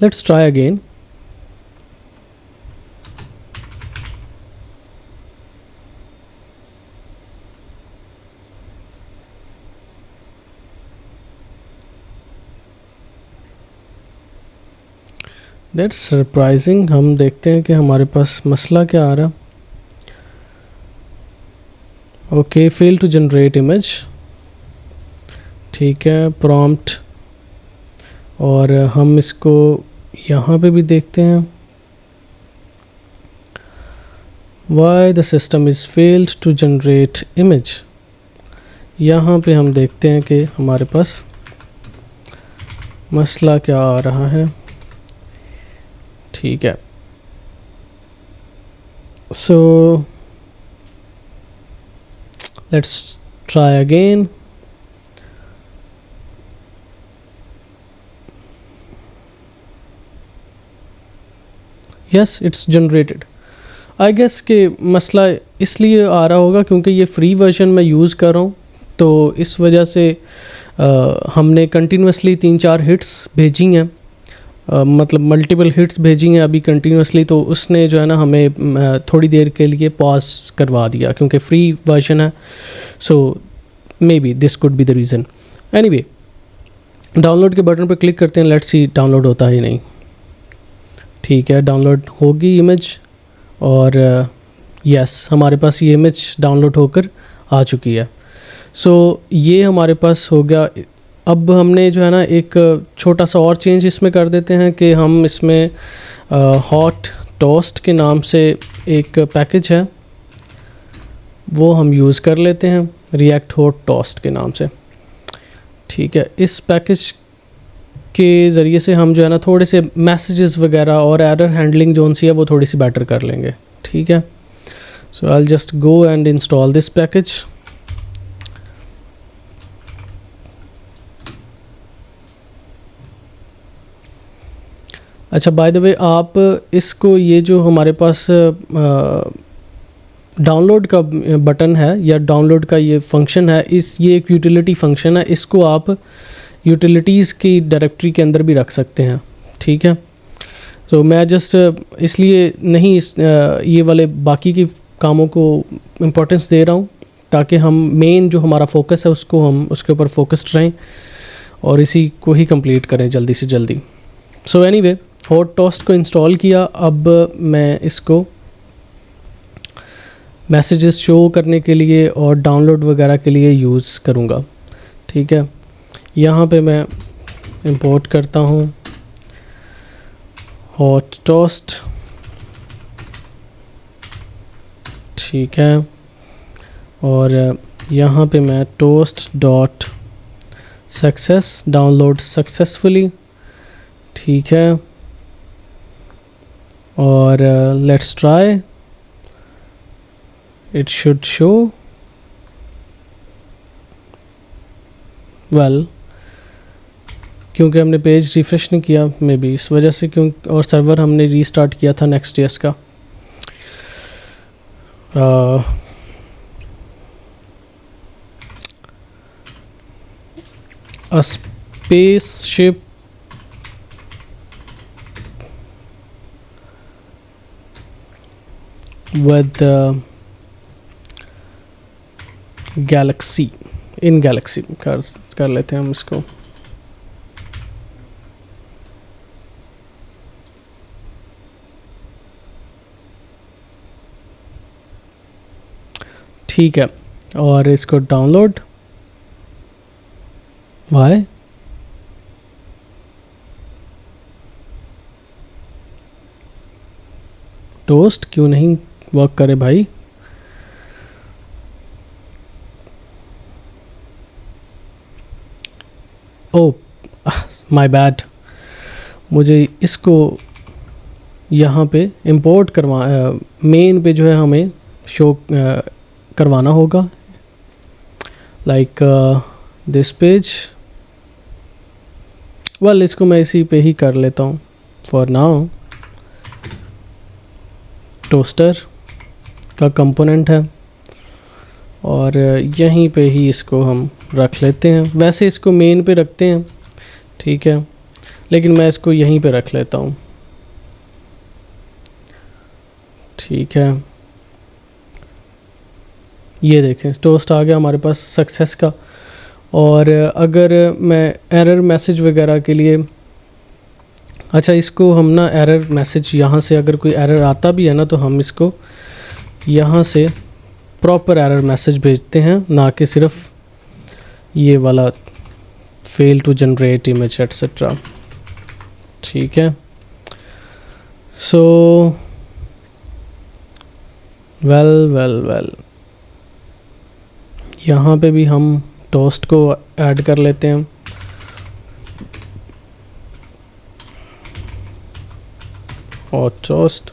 Speaker 1: let's try again. That's surprising. हम देखते हैं कि हमारे पास मसला क्या आ रहा। Okay fail to generate image, ठीक है। प्रॉम्प्ट, और हम इसको यहाँ पे भी देखते हैं। Why the system is failed to generate image. यहाँ पे हम देखते हैं कि हमारे पास मसला क्या आ रहा है, ठीक है। So let's try again. Yes it's generated. I guess कि मसला इसलिए आ रहा होगा क्योंकि ये फ्री वर्जन मैं यूज़ कर रहा हूँ, तो इस वजह से हमने कंटिन्यूसली 3-4 हिट्स भेजी हैं, मतलब मल्टीपल हिट्स भेजी हैं अभी कंटिन्यूसली। तो उसने जो है ना हमें थोड़ी देर के लिए पॉज करवा दिया क्योंकि फ्री वर्जन है। So maybe this could be the reason. Anyway download के बटन पर क्लिक करते हैं, लेट्स सी डाउनलोड होता ही नहीं, ठीक है। डाउनलोड होगी इमेज, और यस हमारे पास ये इमेज डाउनलोड होकर आ चुकी है। सो ये हमारे पास हो गया। अब हमने जो है ना एक छोटा सा और चेंज इसमें कर देते हैं कि हम इसमें हॉट टोस्ट के नाम से एक पैकेज है वो हम यूज़ कर लेते हैं, रिएक्ट हॉट टोस्ट के नाम से, ठीक है। इस पैकेज के ज़रिए से हम जो है ना थोड़े से मैसेजेस वगैरह और एरर हैंडलिंग जो सी है वो थोड़ी सी बेटर कर लेंगे, ठीक है। So I will just go and install this package. अच्छा बाय द वे आप इसको, ये जो हमारे पास डाउनलोड का बटन है या डाउनलोड का ये फंक्शन है, ये एक यूटिलिटी फंक्शन है, इसको आप यूटिलिटीज़ की डायरेक्टरी के अंदर भी रख सकते हैं, ठीक है। तो मैं जस्ट इसलिए नहीं ये वाले बाकी के कामों को इम्पोर्टेंस दे रहा हूँ ताकि हम मेन जो हमारा फोकस है उसको हम उसके ऊपर फोकस्ड रहें और इसी को ही कंप्लीट करें जल्दी से जल्दी। सो एनीवे हॉट टोस्ट को इंस्टॉल किया। अब मैं इसको मैसेजेस शो करने के लिए और डाउनलोड वगैरह के लिए यूज़ करूँगा, ठीक है। यहाँ पे मैं इंपोर्ट करता हूँ हॉट टोस्ट, ठीक है। और यहाँ पे मैं toast dot success download successfully, ठीक है। और let's try, it should show, well क्योंकि हमने पेज रिफ़्रेश नहीं किया मे बी इस वजह से, क्यों, और सर्वर हमने रीस्टार्ट किया था Next.js का। a spaceship with galaxy in galaxy कर लेते हैं हम इसको। ठीक है, और इसको डाउनलोड, वाई टोस्ट क्यों नहीं वर्क करे भाई? ओ माय बैड, मुझे इसको यहाँ पे इंपोर्ट करवा, मेन पे जो है हमें शो करवाना होगा, लाइक दिस पेज। वेल इसको मैं इसी पे ही कर लेता हूँ फॉर नाउ। टोस्टर का कंपोनेंट है और यहीं पे ही इसको हम रख लेते हैं। वैसे इसको मेन पे रखते हैं, ठीक है, लेकिन मैं इसको यहीं पे रख लेता हूँ, ठीक है। ये देखें टोस्ट आ गया हमारे पास सक्सेस का। और अगर मैं एरर मैसेज वगैरह के लिए, अच्छा इसको हम ना एरर मैसेज यहाँ से, अगर कोई एरर आता भी है ना तो हम इसको यहाँ से प्रॉपर एरर मैसेज भेजते हैं, ना कि सिर्फ ये वाला fail to generate image etcetera, ठीक है। सो वेल यहाँ पे भी हम टोस्ट को ऐड कर लेते हैं। और टोस्ट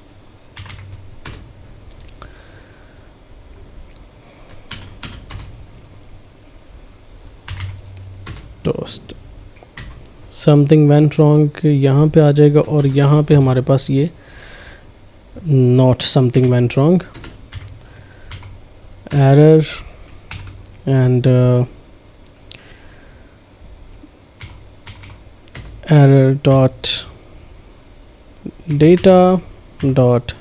Speaker 1: समथिंग वेंट रॉन्ग यहाँ पे आ जाएगा, और यहाँ पे हमारे पास ये not something went wrong error and error dot data dot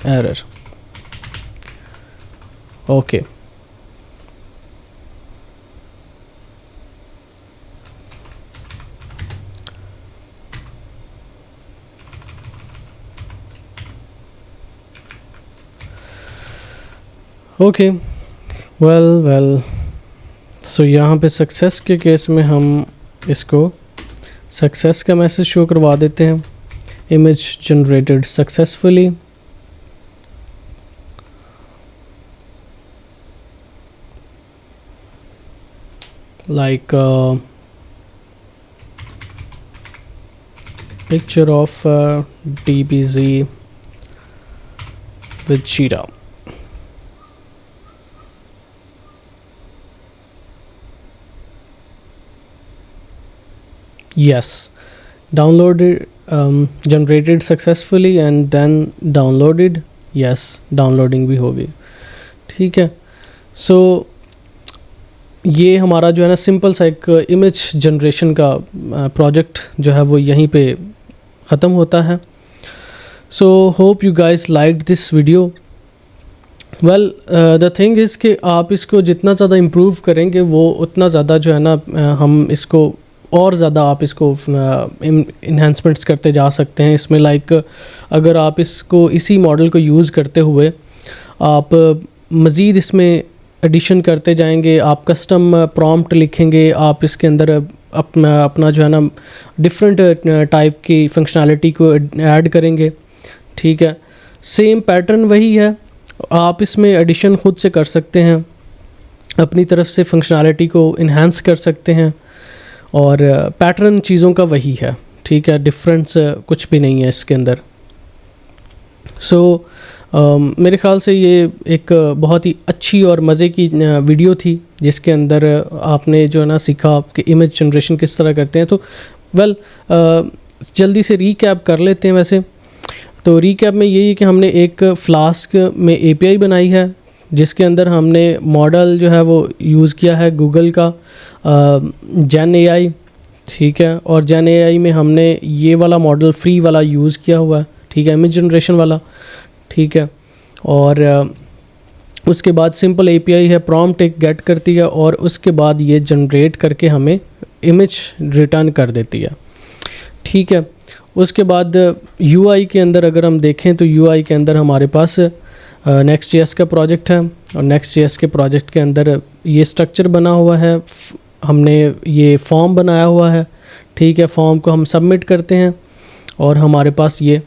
Speaker 1: error, okay। okay, well so यहाँ पे सक्सेस के केस में हम इसको सक्सेस का मैसेज शो करवा देते हैं, image generated successfully. Like picture of DBZ with Jira। yes, downloaded, generated successfully and then downloaded, yes downloading भी होगी, ठीक है। सो ये हमारा जो है ना सिंपल सा एक इमेज जनरेशन का प्रोजेक्ट जो है वो यहीं पे ख़त्म होता है। So hope you guys liked this video. Well the thing is कि आप इसको जितना ज़्यादा इम्प्रूव करेंगे वो उतना ज़्यादा जो है ना हम इसको और ज़्यादा आप इसको इन्हांसमेंट्स करते जा सकते हैं इसमें। लाइक अगर आप इसको इसी मॉडल को यूज़ करते हुए आप मज़ीद इसमें एडिशन करते जाएंगे, आप कस्टम प्रॉम्प्ट लिखेंगे, आप इसके अंदर अपना जो है ना डिफरेंट टाइप की फंक्शनैलिटी को ऐड करेंगे, ठीक है। सेम पैटर्न वही है, आप इसमें एडिशन ख़ुद से कर सकते हैं, अपनी तरफ से फंक्शनैलिटी को इन्हांस कर सकते हैं, और पैटर्न चीज़ों का वही है, ठीक है, डिफरेंस कुछ भी नहीं है इसके अंदर। सो मेरे ख़्याल से ये एक बहुत ही अच्छी और मज़े की वीडियो थी, जिसके अंदर आपने जो है ना सीखा कि इमेज जनरेशन किस तरह करते हैं। तो वेल जल्दी से रीकैप कर लेते हैं। वैसे तो रीकैप में यही है कि हमने एक फ्लास्क में API बनाई है, जिसके अंदर हमने मॉडल जो है वो यूज़ किया है गूगल का जेन AI, ठीक है। और जेन AI में हमने ये वाला मॉडल फ्री वाला यूज़ किया हुआ है, ठीक है, इमेज जनरेशन वाला, ठीक है। और उसके बाद सिंपल API है, प्रॉम्प्ट एक गेट करती है और उसके बाद ये जनरेट करके हमें इमेज रिटर्न कर देती है, ठीक है। उसके बाद UI के अंदर अगर हम देखें तो UI के अंदर हमारे पास Next.js का प्रोजेक्ट है, और Next.js के प्रोजेक्ट के अंदर ये स्ट्रक्चर बना हुआ है, हमने ये फॉर्म बनाया हुआ है, ठीक है। फॉर्म को हम सबमिट करते हैं और हमारे पास ये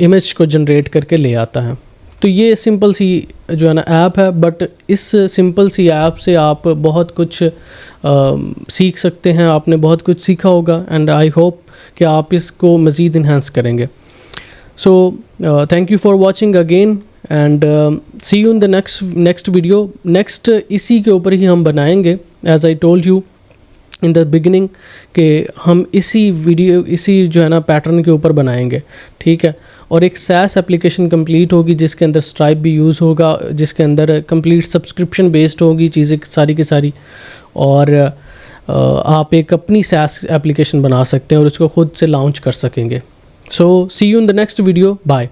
Speaker 1: इमेज को जनरेट करके ले आता है। तो ये सिंपल सी जो है ना ऐप है, बट इस सिंपल सी ऐप से आप बहुत कुछ सीख सकते हैं। आपने बहुत कुछ सीखा होगा एंड आई होप कि आप इसको मज़ीद इन्हांस करेंगे। So thank you for watching again and see you in the next video. Next इसी के ऊपर ही हम बनाएंगे, as I told you in the beginning, कि हम इसी जो है ना पैटर्न के ऊपर बनाएंगे, ठीक है। और एक SaaS एप्लीकेशन कंप्लीट होगी जिसके अंदर स्ट्राइप भी यूज़ होगा, जिसके अंदर कंप्लीट सब्सक्रिप्शन बेस्ड होगी चीज़ें सारी की सारी, और आप एक अपनी SaaS एप्लीकेशन बना सकते हैं और उसको ख़ुद से लॉन्च कर सकेंगे। So see you in the next video, bye.